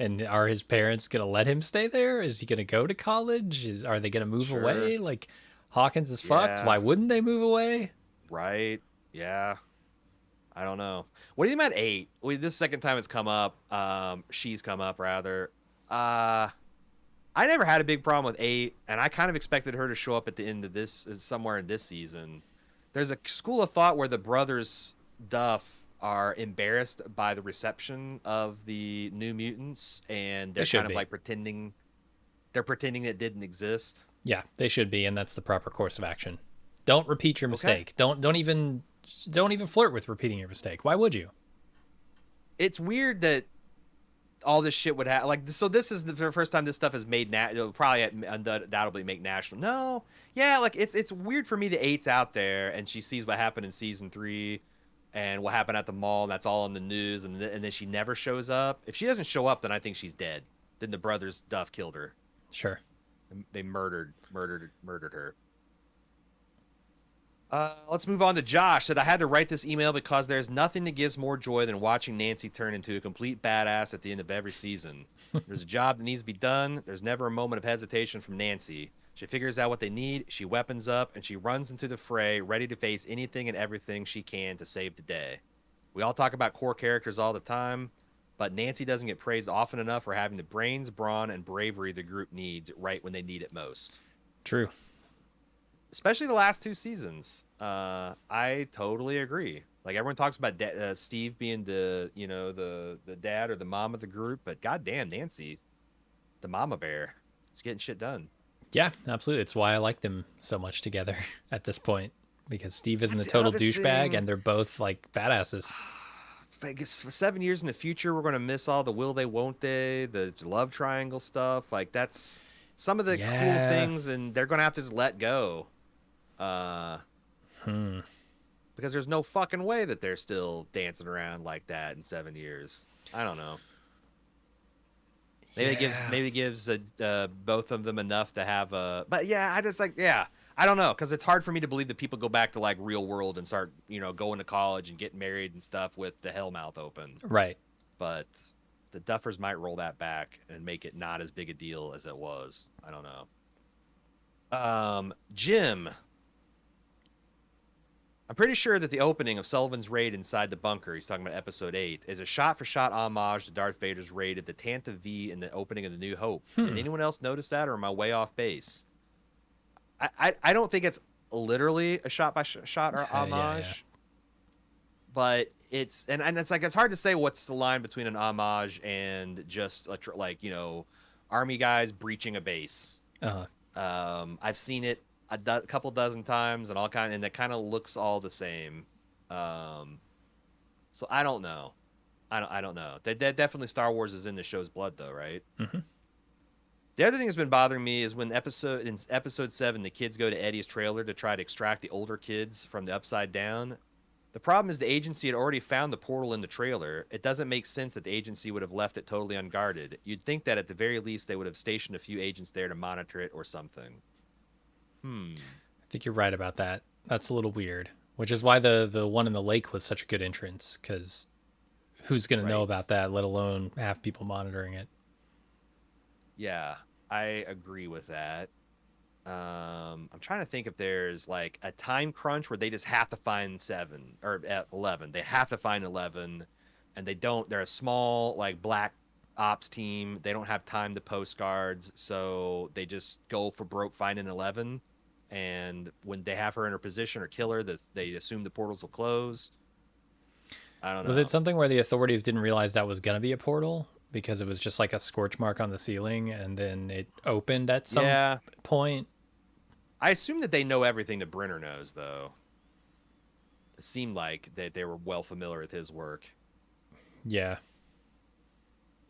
Speaker 1: And are his parents gonna let him stay there? Is he gonna go to college? Are they gonna move
Speaker 2: Sure.
Speaker 1: away? Like, Hawkins is fucked.
Speaker 2: Yeah.
Speaker 1: Why wouldn't they move away?
Speaker 2: Right. Yeah. I don't know. What do you think about 8? This second time it's come up. She's come up rather. I never had a big problem with 8, and I kind of expected her to show up at the end of this, somewhere in this season. There's a school of thought where the brothers Duff are embarrassed by the reception of the New Mutants, and
Speaker 1: They
Speaker 2: they're
Speaker 1: should
Speaker 2: kind of
Speaker 1: be.
Speaker 2: like pretending. They're pretending it didn't exist.
Speaker 1: Yeah, they should be, and that's the proper course of action. Don't repeat your
Speaker 2: Okay.
Speaker 1: mistake. Don't even flirt with repeating your mistake. Why would you?
Speaker 2: It's weird that all this shit would have like, so this is the first time this stuff is made it'll probably undoubtedly make national. No, yeah, like it's weird for me that 8's out there and she sees what happened in season 3 and what happened at the mall, and that's all in the news, and then she never shows up. If she doesn't show up, then I think she's dead. Then the brothers Duff killed her.
Speaker 1: Sure.
Speaker 2: They murdered her. Let's move on to Josh. Said, I had to write this email because there's nothing that gives more joy than watching Nancy turn into a complete badass at the end of every season. There's a job that needs to be done. There's never a moment of hesitation from Nancy. She figures out what they need, she weapons up, and she runs into the fray, ready to face anything and everything she can to save the day. We all talk about core characters all the time, but Nancy doesn't get praised often enough for having the brains, brawn, and bravery the group needs right when they need it most.
Speaker 1: True.
Speaker 2: Especially the last 2 seasons. I totally agree. Like, everyone talks about Steve being the dad or the mom of the group, but goddamn, Nancy, the mama bear, is getting shit done.
Speaker 1: Yeah, absolutely. It's why I like them so much together at this point, because Steve isn't
Speaker 2: That's
Speaker 1: a
Speaker 2: the
Speaker 1: total
Speaker 2: other
Speaker 1: douchebag,
Speaker 2: thing.
Speaker 1: and they're both like badasses.
Speaker 2: I guess for 7 years in the future, we're gonna miss all the will they, won't they, the love triangle stuff. Like, that's some of the cool
Speaker 1: Yeah.
Speaker 2: things, and they're gonna have to just let go. Because there's no fucking way that they're still dancing around like that in 7 years. I don't know. Maybe it gives both of them enough to have a. But yeah, I don't know, because it's hard for me to believe that people go back to like real world and start going to college and getting married and stuff with the hellmouth open.
Speaker 1: Right.
Speaker 2: But the Duffers might roll that back and make it not as big a deal as it was. I don't know. Jim. I'm pretty sure that the opening of Sullivan's raid inside the bunker, he's talking about episode 8, is a shot-for-shot homage to Darth Vader's raid at the Tantive V in the opening of The New Hope. Did anyone else notice that, or am I way off base? I don't think it's literally a shot-by-shot or homage,
Speaker 1: Yeah.
Speaker 2: but it's like, it's hard to say what's the line between an homage and just army guys breaching a base. I've seen it a couple dozen times and and it kind of looks all the same. So I don't know. I don't know. That definitely Star Wars is in the show's blood, though, right?
Speaker 1: Mm-hmm.
Speaker 2: The other thing that's been bothering me is when in episode 7, the kids go to Eddie's trailer to try to extract the older kids from the Upside Down. The problem is the agency had already found the portal in the trailer. It doesn't make sense that the agency would have left it totally unguarded. You'd think that at the very least they would have stationed a few agents there to monitor it or something.
Speaker 1: I think you're right about that. That's a little weird, which is why the one in the lake was such a good entrance, because who's going to know about that, let alone have people monitoring it?
Speaker 2: Yeah, I agree with that. I'm trying to think if there's like a time crunch where they just have to find 7 or 11. They have to find 11, and they don't. They're a small like black ops team. They don't have time to post guards, so they just go for broke finding 11. And when they have her in her position or kill her, they assume the portals will close. I don't know.
Speaker 1: Was it something where the authorities didn't realize that was going to be a portal because it was just like a scorch mark on the ceiling, and then it opened at some point?
Speaker 2: I assume that they know everything that Brenner knows, though. It seemed like they were well familiar with his work.
Speaker 1: Yeah.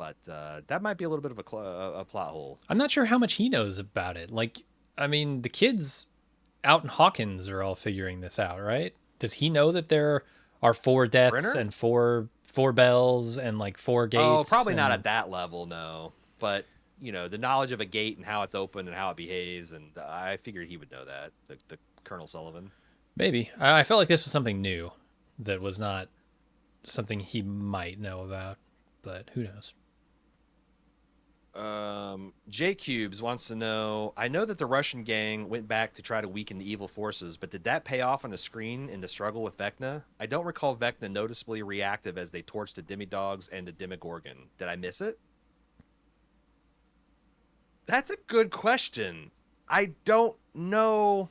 Speaker 2: But that might be a little bit of a plot hole.
Speaker 1: I'm not sure how much he knows about it. Like, I mean, the kids out in Hawkins are all figuring this out, right? Does he know that there are 4 deaths
Speaker 2: Brenner?
Speaker 1: and four bells and like 4
Speaker 2: Oh,
Speaker 1: gates
Speaker 2: probably not
Speaker 1: and
Speaker 2: at that level, no. But the knowledge of a gate and how it's open and how it behaves, and I figured he would know that. The Colonel Sullivan.
Speaker 1: maybe. I felt like this was something new that was not something he might know about, but who knows?
Speaker 2: J Cubes wants to know. I know that the Russian gang went back to try to weaken the evil forces, but did that pay off on the screen in the struggle with Vecna? I don't recall Vecna noticeably reactive as they torched the Demidogs and the Demogorgon. Did I miss it? That's a good question. I don't know.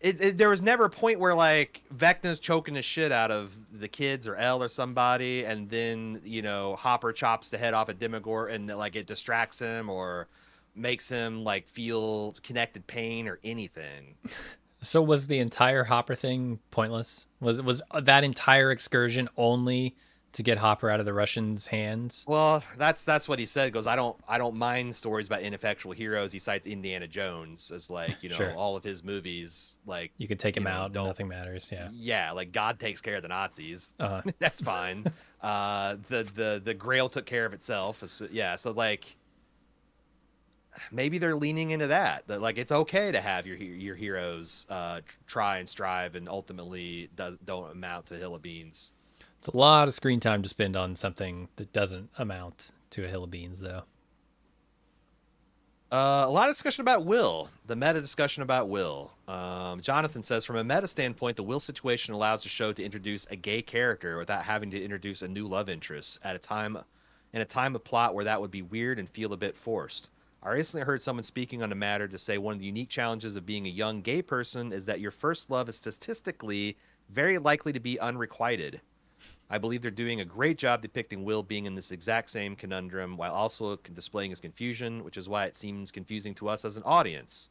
Speaker 2: There was never a point where like Vecna's choking the shit out of the kids or L or somebody, and then Hopper chops the head off a Demogorgon, and like it distracts him or makes him like feel connected pain or anything.
Speaker 1: So was the entire Hopper thing pointless? Was that entire excursion only to get Hopper out of the Russians' hands?
Speaker 2: Well, that's what he said. He goes, I don't mind stories about ineffectual heroes. He cites Indiana Jones as like
Speaker 1: Sure.
Speaker 2: all of his movies like
Speaker 1: You could take him out and
Speaker 2: don't
Speaker 1: nothing matters. Yeah.
Speaker 2: yeah, like God takes care of the Nazis.
Speaker 1: Uh,
Speaker 2: That's fine. The Grail took care of itself. Yeah, so like maybe they're leaning into that. That like it's okay to have your heroes try and strive and ultimately don't amount to a hill of beans.
Speaker 1: it's a lot of screen time to spend on something that doesn't amount to a hill of beans, though.
Speaker 2: A lot of discussion about Will, the meta discussion about Will. Jonathan says, from a meta standpoint, the Will situation allows the show to introduce a gay character without having to introduce a new love interest at a time of plot where that would be weird and feel a bit forced. I recently heard someone speaking on the matter to say one of the unique challenges of being a young gay person is that your first love is statistically very likely to be unrequited. I believe they're doing a great job depicting Will being in this exact same conundrum while also displaying his confusion, which is why it seems confusing to us as an audience.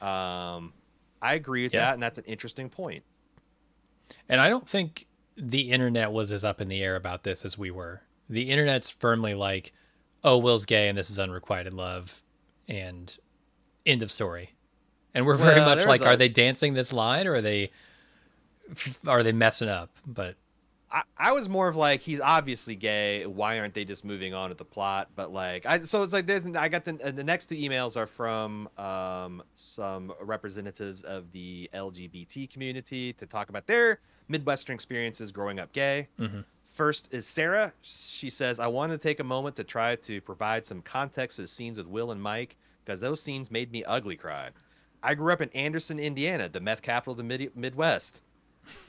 Speaker 2: I agree with
Speaker 1: Yeah.
Speaker 2: that, and that's an interesting point.
Speaker 1: And I don't think the internet was as up in the air about this as we were. The internet's firmly like, oh, Will's gay and this is unrequited love, and end of story. And we're very
Speaker 2: Well,
Speaker 1: much
Speaker 2: there's
Speaker 1: like,
Speaker 2: a
Speaker 1: are they dancing this line or are they messing up? But
Speaker 2: I was more of like, he's obviously gay. Why aren't they just moving on with the plot? But like, so it's like this. I got the next 2 emails are from some representatives of the LGBT community to talk about their Midwestern experiences growing up gay.
Speaker 1: mhm.
Speaker 2: First is Sarah. She says, I wanted to take a moment to try to provide some context to the scenes with Will and Mike because those scenes made me ugly cry. I grew up in Anderson, Indiana, the meth capital of the Midwest.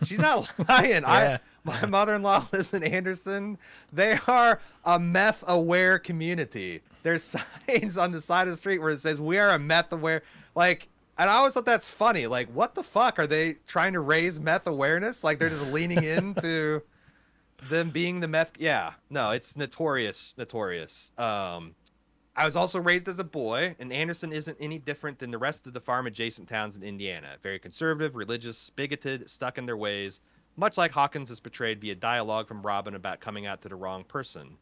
Speaker 2: She's not lying.
Speaker 1: Yeah.
Speaker 2: My mother-in-law lives in Anderson. They are a meth-aware community. There's signs on the side of the street where it says we are a meth-aware. Like, and I always thought that's funny. Like, what the fuck are they trying to raise meth awareness? Like, they're just leaning into them being the meth. Yeah, no, it's notorious. I was also raised as a boy, and Anderson isn't any different than the rest of the farm-adjacent towns in Indiana. Very conservative, religious, bigoted, stuck in their ways, much like Hawkins is portrayed via dialogue from Robin about coming out to the wrong person.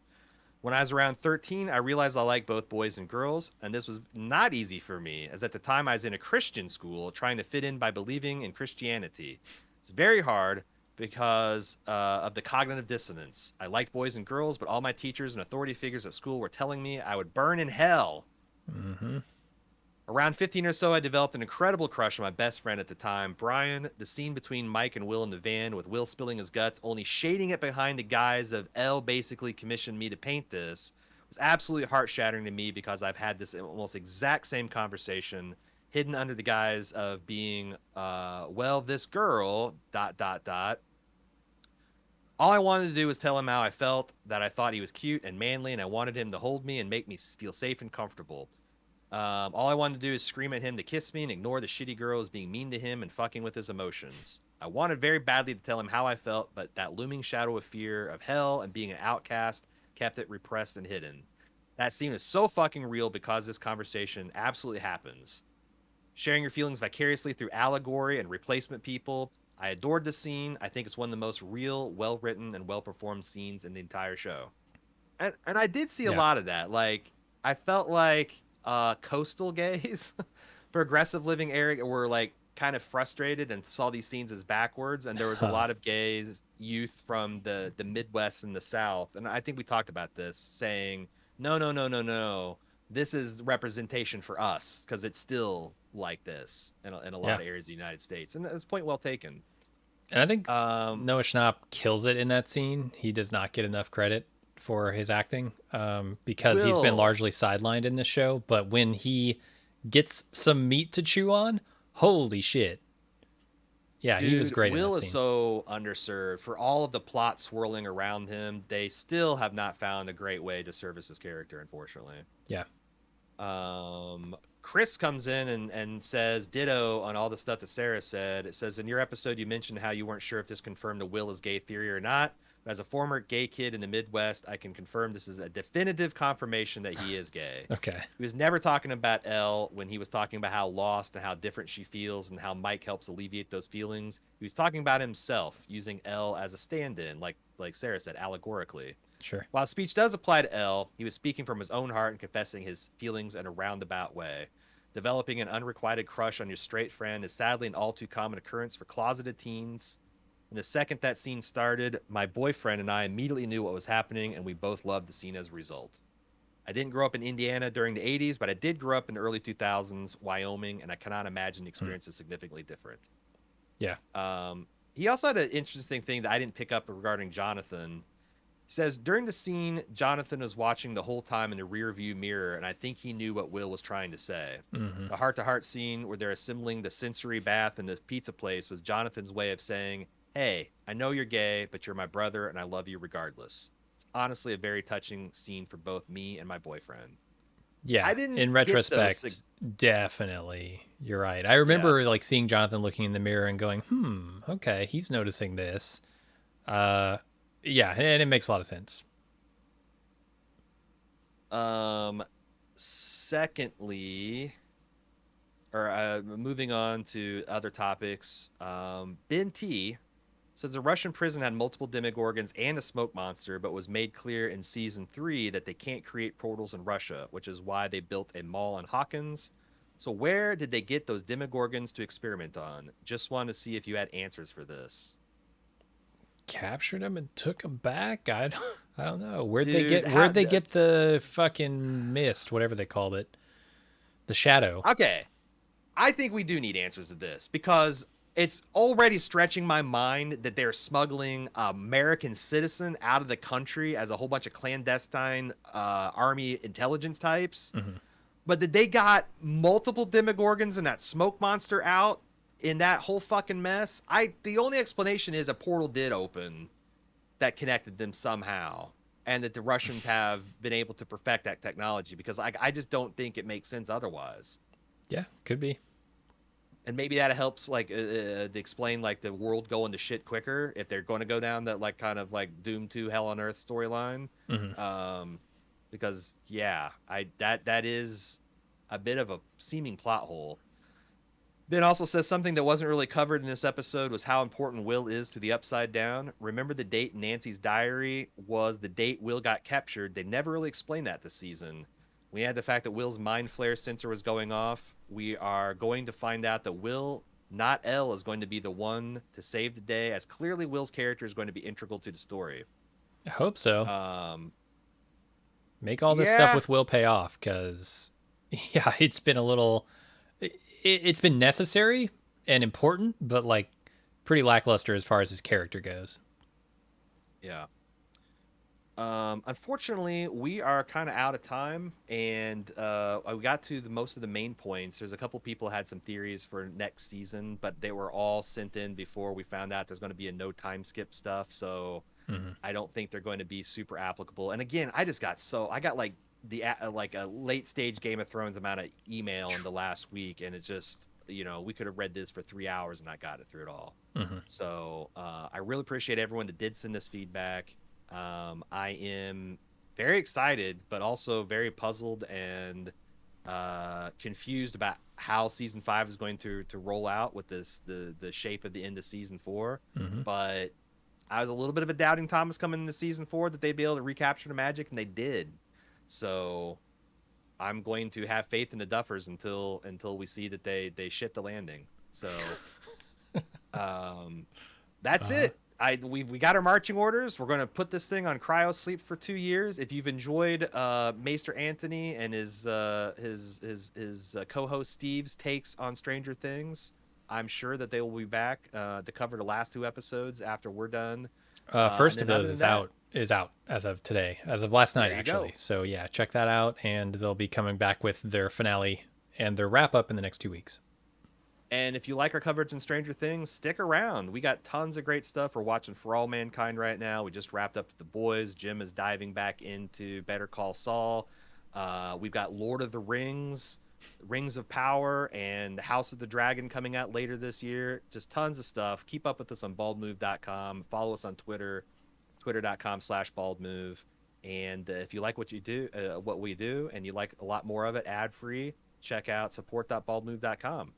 Speaker 2: When I was around 13, I realized I liked both boys and girls, and this was not easy for me, as at the time I was in a Christian school trying to fit in by believing in Christianity. It's very hard because of the cognitive dissonance. I liked boys and girls, but all my teachers and authority figures at school were telling me I would burn in hell.
Speaker 1: Mm-hmm.
Speaker 2: Around 15 or so, I developed an incredible crush on my best friend at the time, Brian. The scene between Mike and Will in the van, with Will spilling his guts, only shading it behind the guise of L basically commissioned me to paint this, was absolutely heart-shattering to me because I've had this almost exact same conversation hidden under the guise of being, this girl, ... All I wanted to do was tell him how I felt, that I thought he was cute and manly, and I wanted him to hold me and make me feel safe and comfortable. All I wanted to do is scream at him to kiss me and ignore the shitty girl as being mean to him and fucking with his emotions. I wanted very badly to tell him how I felt, but that looming shadow of fear of hell and being an outcast kept it repressed and hidden. That scene is so fucking real because this conversation absolutely happens. Sharing your feelings vicariously through allegory and replacement people. I adored the scene. I think it's one of the most real, well-written, and well-performed scenes in the entire show. And I did see a
Speaker 1: Yeah.
Speaker 2: lot of that. Like I felt like coastal gays, progressive living area were like kind of frustrated and saw these scenes as backwards. And there was a
Speaker 1: Huh.
Speaker 2: lot of gays youth from the Midwest and the South. And I think we talked about this, saying, no, no, no, no, no. This is representation for us because it's still like this in a lot
Speaker 1: Yeah.
Speaker 2: of areas of the United States. And that's a point well taken.
Speaker 1: And I think
Speaker 2: Um,
Speaker 1: Noah Schnapp kills it in that scene. He does not get enough credit for his acting because he's been
Speaker 2: Will
Speaker 1: largely sidelined in this show. But when he gets some meat to chew on, holy shit. Yeah, he was
Speaker 2: Dude,
Speaker 1: great in that
Speaker 2: Will is
Speaker 1: scene.
Speaker 2: so underserved. For all of the plot swirling around him, they still have not found a great way to service his character, unfortunately.
Speaker 1: Yeah.
Speaker 2: Chris comes in and says ditto on all the stuff that Sarah said. It says, in your episode, you mentioned how you weren't sure if this confirmed a Will is gay theory or not. But as a former gay kid in the Midwest, I can confirm this is a definitive confirmation that he is gay.
Speaker 1: Okay.
Speaker 2: He was never talking about Elle when he was talking about how lost and how different she feels and how Mike helps alleviate those feelings. He was talking about himself, using Elle as a stand-in, like Sarah said, allegorically.
Speaker 1: Sure.
Speaker 2: While speech does apply to Elle, he was speaking from his own heart and confessing his feelings in a roundabout way. Developing an unrequited crush on your straight friend is sadly an all too common occurrence for closeted teens. And the second that scene started, my boyfriend and I immediately knew what was happening, and we both loved the scene as a result. I didn't grow up in Indiana during the 80s, but I did grow up in the early 2000s, Wyoming, and I cannot imagine the
Speaker 1: Hmm.
Speaker 2: experience is significantly different.
Speaker 1: Yeah.
Speaker 2: He also had an interesting thing that I didn't pick up regarding Jonathan. He says, during the scene, Jonathan was watching the whole time in the rear view mirror, and I think he knew what Will was trying to say.
Speaker 1: Hmm.
Speaker 2: The heart to heart scene where they're assembling the sensory bath in the pizza place was Jonathan's way of saying, hey, I know you're gay, but you're my brother, and I love you regardless. It's honestly a very touching scene for both me and my boyfriend.
Speaker 1: Yeah.
Speaker 2: I didn't
Speaker 1: In
Speaker 2: get those.
Speaker 1: retrospect, definitely. You're right. I
Speaker 2: Yeah.
Speaker 1: remember like seeing Jonathan looking in the mirror and going, okay, he's noticing this. Uh, yeah, and it makes a lot of sense.
Speaker 2: Um, secondly, or moving on to other topics, Ben T says the Russian prison had multiple demogorgons and a smoke monster, but was made clear in season 3 that they can't create portals in Russia, which is why they built a mall in Hawkins. So where did they get those demogorgons to experiment on? Just wanted to see if you had answers for this.
Speaker 1: Captured him and took him back. I don't know.
Speaker 2: Dude,
Speaker 1: Where'd they get the fucking mist, whatever they called it, the shadow?
Speaker 2: okay. I think we do need answers to this because it's already stretching my mind that they're smuggling American citizen out of the country as a whole bunch of clandestine army intelligence types.
Speaker 1: Hmm.
Speaker 2: But did they got multiple demogorgons and that smoke monster out in that whole fucking mess? The only explanation is a portal did open that connected them somehow, and that the Russians have been able to perfect that technology because I just don't think it makes sense otherwise.
Speaker 1: Yeah, could be.
Speaker 2: And maybe that helps like to explain like the world going to shit quicker if they're going to go down that like kind of like Doom 2 Hell on Earth storyline.
Speaker 1: Hmm.
Speaker 2: Because yeah, that is a bit of a seeming plot hole. Ben also says something that wasn't really covered in this episode was how important Will is to the Upside Down. Remember the date in Nancy's diary was the date Will got captured. They never really explained that this season. We had the fact that Will's mind flare sensor was going off. We are going to find out that Will, not Elle, is going to be the one to save the day, as clearly Will's character is going to be integral to the story.
Speaker 1: I hope so. Make all this stuff
Speaker 2: Yeah,
Speaker 1: with Will pay off because, yeah, it's been a little. It's been necessary and important, but like pretty lackluster as far as his character goes.
Speaker 2: yeah. Unfortunately, we are kind of out of time, and we got to most of the main points. There's a couple people had some theories for next season, but they were all sent in before we found out there's going to be a no time skip stuff. So
Speaker 1: Hmm.
Speaker 2: I don't think they're going to be super applicable. And again, I got like like a late stage Game of Thrones amount of email in the last week, and it's just we could have read this for 3 hours and not got it through it all.
Speaker 1: Hmm.
Speaker 2: So I really appreciate everyone that did send this feedback. I am very excited, but also very puzzled and confused about how season 5 is going to roll out with the shape of the end of season 4.
Speaker 1: Hmm.
Speaker 2: But I was a little bit of a doubting Thomas coming into season 4 that they'd be able to recapture the magic, and they did. So I'm going to have faith in the Duffers until we see that they shit the landing. So that's it. We got our marching orders. We're going to put this thing on cryo sleep for 2 years. If you've enjoyed Maester Anthony and his co-host Steve's takes on Stranger Things, I'm sure that they will be back to cover the last 2 episodes after we're done.
Speaker 1: First of those is out as of today, as of last night, actually.
Speaker 2: Go.
Speaker 1: So yeah, check that out, and they'll be coming back with their finale and their wrap up in the next 2 weeks.
Speaker 2: And if you like our coverage in Stranger Things, stick around. We got tons of great stuff. We're watching For All Mankind right now. We just wrapped up The Boys. Jim is diving back into Better Call Saul. We've got Lord of the Rings, Rings of Power, and House of the Dragon coming out later this year. Just tons of stuff. Keep up with us on baldmove.com. Follow us on Twitter, twitter.com/baldmove. And if you like what we do, and you like a lot more of it ad-free, check out support.baldmove.com.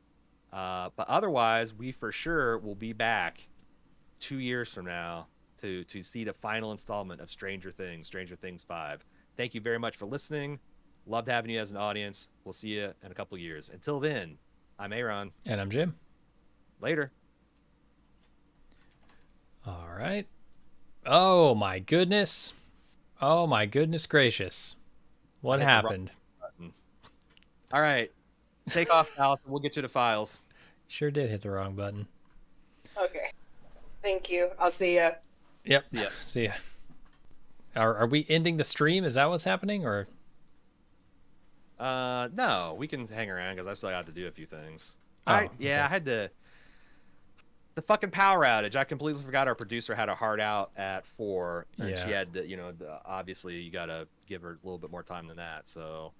Speaker 2: But otherwise, we for sure will be back 2 years from now to see the final installment of Stranger Things 5. Thank you very much for listening. Loved having you as an audience. We'll see you in a couple of years. Until then, I'm Aaron.
Speaker 1: And I'm Jim.
Speaker 2: Later.
Speaker 1: All right. Oh, my goodness. Oh, my goodness gracious. What happened?
Speaker 2: All right. Take off, Alice. We'll get you the files.
Speaker 1: Sure did hit the wrong button.
Speaker 3: Okay. Thank you. I'll see ya.
Speaker 1: Yep. See ya. Are we ending the stream? Is that what's happening, or?
Speaker 2: No, we can hang around because I still got to do a few things.
Speaker 1: Okay.
Speaker 2: I had the fucking power outage. I completely forgot our producer had a hard out at 4, and she had obviously you got to give her a little bit more time than that. So,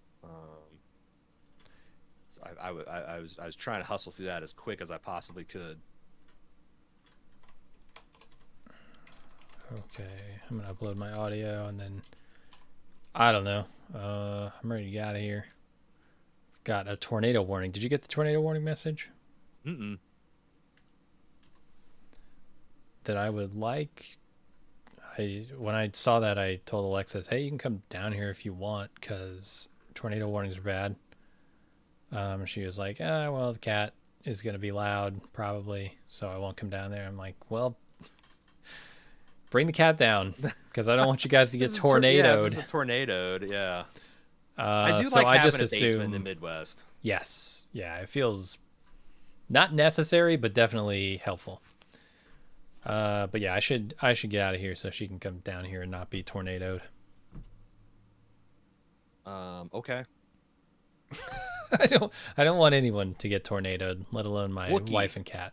Speaker 2: I was trying to hustle through that as quick as I possibly could.
Speaker 1: Okay, I'm gonna upload my audio and then I don't know. I'm ready to get out of here. Got a tornado warning. Did you get the tornado warning message?
Speaker 2: Mm-mm.
Speaker 1: That I would like. When I saw that, I told Alexis, "Hey, you can come down here if you want, because tornado warnings are bad." She was like, well, the cat is going to be loud, probably, so I won't come down there. I'm like, well, bring the cat down, because I don't want you guys to get tornadoed.
Speaker 2: Yeah, tornadoed, yeah. I do like having a basement in the Midwest.
Speaker 1: Yes. Yeah, it feels not necessary, but definitely helpful. But yeah, I should get out of here so she can come down here and not be tornadoed.
Speaker 2: Okay.
Speaker 1: I don't want anyone to get tornadoed, let alone my wife and cat.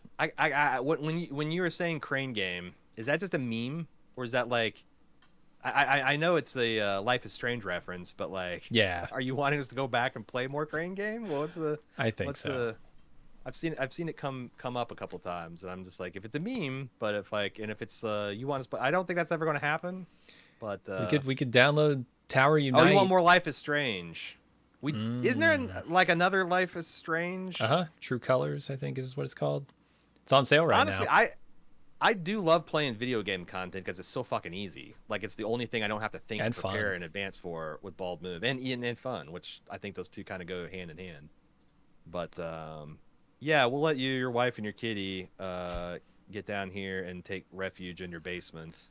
Speaker 2: When you were saying crane game, is that just a meme, or is that like? I know it's the Life is Strange reference, but like,
Speaker 1: yeah,
Speaker 2: are you wanting us to go back and play more crane game? Well, I've seen it come up a couple times, and I'm just like, if it's a meme, but if it's you want us to play, I don't think that's ever going to happen. But
Speaker 1: we could download Tower Unite.
Speaker 2: Oh, you want more Life is Strange? Isn't there like another Life is Strange?
Speaker 1: True Colors, I think is what it's called. It's on sale right now.
Speaker 2: Honestly, I do love playing video game content because it's so fucking easy. Like, it's the only thing I don't have to think and prepare in advance for with Bald Move, and fun, which I think those two kind of go hand in hand. But yeah, we'll let you, your wife, and your kitty get down here and take refuge in your basement.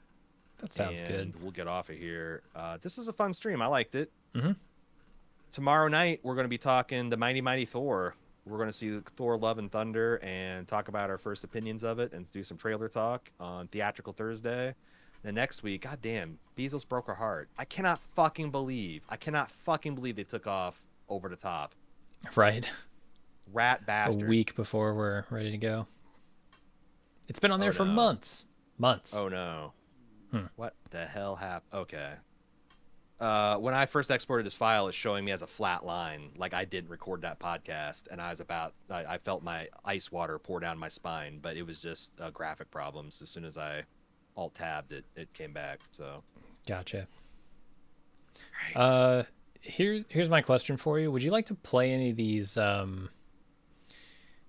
Speaker 1: That sounds good.
Speaker 2: We'll get off of here. This is a fun stream. I liked it.
Speaker 1: Mm-hmm.
Speaker 2: Tomorrow night, we're going to be talking the Mighty Mighty Thor. We're going to see Thor Love and Thunder and talk about our first opinions of it and do some trailer talk on Theatrical Thursday. The next week, goddamn, Bezos broke her heart. I cannot fucking believe they took off Over the Top.
Speaker 1: Right.
Speaker 2: Rat bastard.
Speaker 1: A week before we're ready to go. It's been on there for months. Months.
Speaker 2: Oh, no. What the hell happened? Okay. When I first exported this file, it's showing me as a flat line, like I didn't record that podcast, and I felt my ice water pour down my spine, but it was just graphic problems. As soon as I alt-tabbed it, it came back. So,
Speaker 1: gotcha.
Speaker 2: Right.
Speaker 1: Here's my question for you. Would you like to play any of these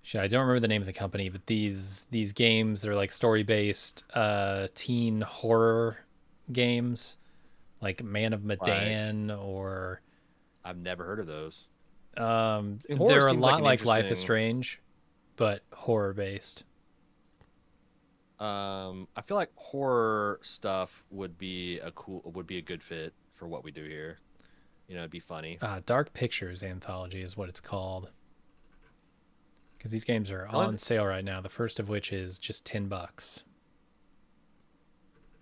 Speaker 1: Shit, I don't remember the name of the company, but these games, they're like story-based teen horror games, like Man of
Speaker 2: Like,
Speaker 1: Medan, or
Speaker 2: I've never heard of those. Horror
Speaker 1: they're a
Speaker 2: seems like
Speaker 1: lot
Speaker 2: an
Speaker 1: like Life is
Speaker 2: interesting.
Speaker 1: Strange, but horror-based.
Speaker 2: I feel like horror stuff would be a good fit for what we do here. You know, it'd be funny.
Speaker 1: Dark Pictures Anthology is what it's called. Because these games are
Speaker 2: The only
Speaker 1: on sale right now. The first of which is just $10.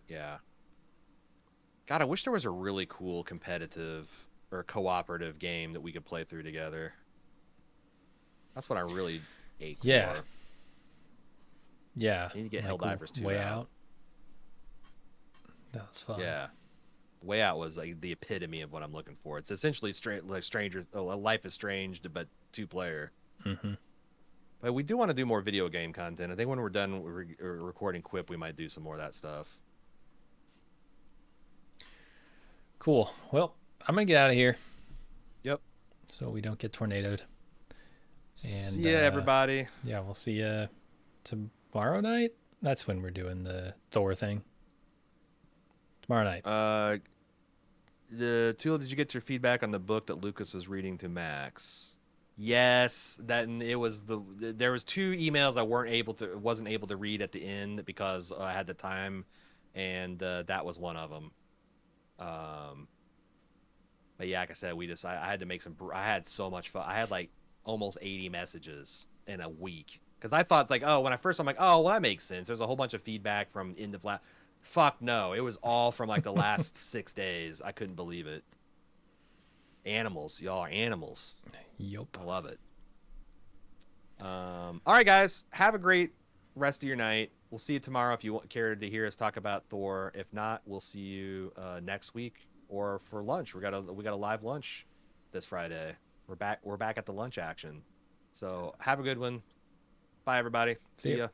Speaker 2: Yeah. God, I wish there was a really cool competitive or cooperative game that we could play through together. That's what I really ache
Speaker 1: Yeah,
Speaker 2: for.
Speaker 1: yeah.
Speaker 2: I need to get
Speaker 1: Like
Speaker 2: Helldivers 2
Speaker 1: Way
Speaker 2: out.
Speaker 1: Out. That was fun.
Speaker 2: Yeah. Way Out was like the epitome of what I'm looking for. It's essentially like Stranger, Life is Strange, but 2-player.
Speaker 1: Hmm.
Speaker 2: But we do want to do more video game content. I think when we're done recording Quip, we might do some more of that stuff.
Speaker 1: Cool. Well, I'm gonna get out of here
Speaker 2: Yep.
Speaker 1: so we don't get tornadoed.
Speaker 2: See
Speaker 1: And
Speaker 2: ya, everybody.
Speaker 1: yeah, we'll see you tomorrow night. That's when we're doing the Thor thing. Tomorrow night.
Speaker 2: Tula, did you get your feedback on the book that Lucas was reading to Max? Yes, there was 2 emails I wasn't able to read at the end because I had the time, and that was one of them. But yeah, like I said, I had to make I had so much fun. I had like almost 80 messages in a week because I thought it's like, oh, when I first I'm like, oh, well that makes sense. There's a whole bunch of feedback from in the flat. Fuck no, it was all from like the last 6 days. I couldn't believe it. Animals, y'all are animals.
Speaker 1: Yup.
Speaker 2: I love it. All right, guys, have a great rest of your night. We'll see you tomorrow if you care to hear us talk about Thor. If not, we'll see you next week or for lunch. We got a live lunch this Friday. We're back at the lunch action. So have a good one. Bye, everybody.
Speaker 1: See
Speaker 2: See
Speaker 1: ya.
Speaker 2: ya.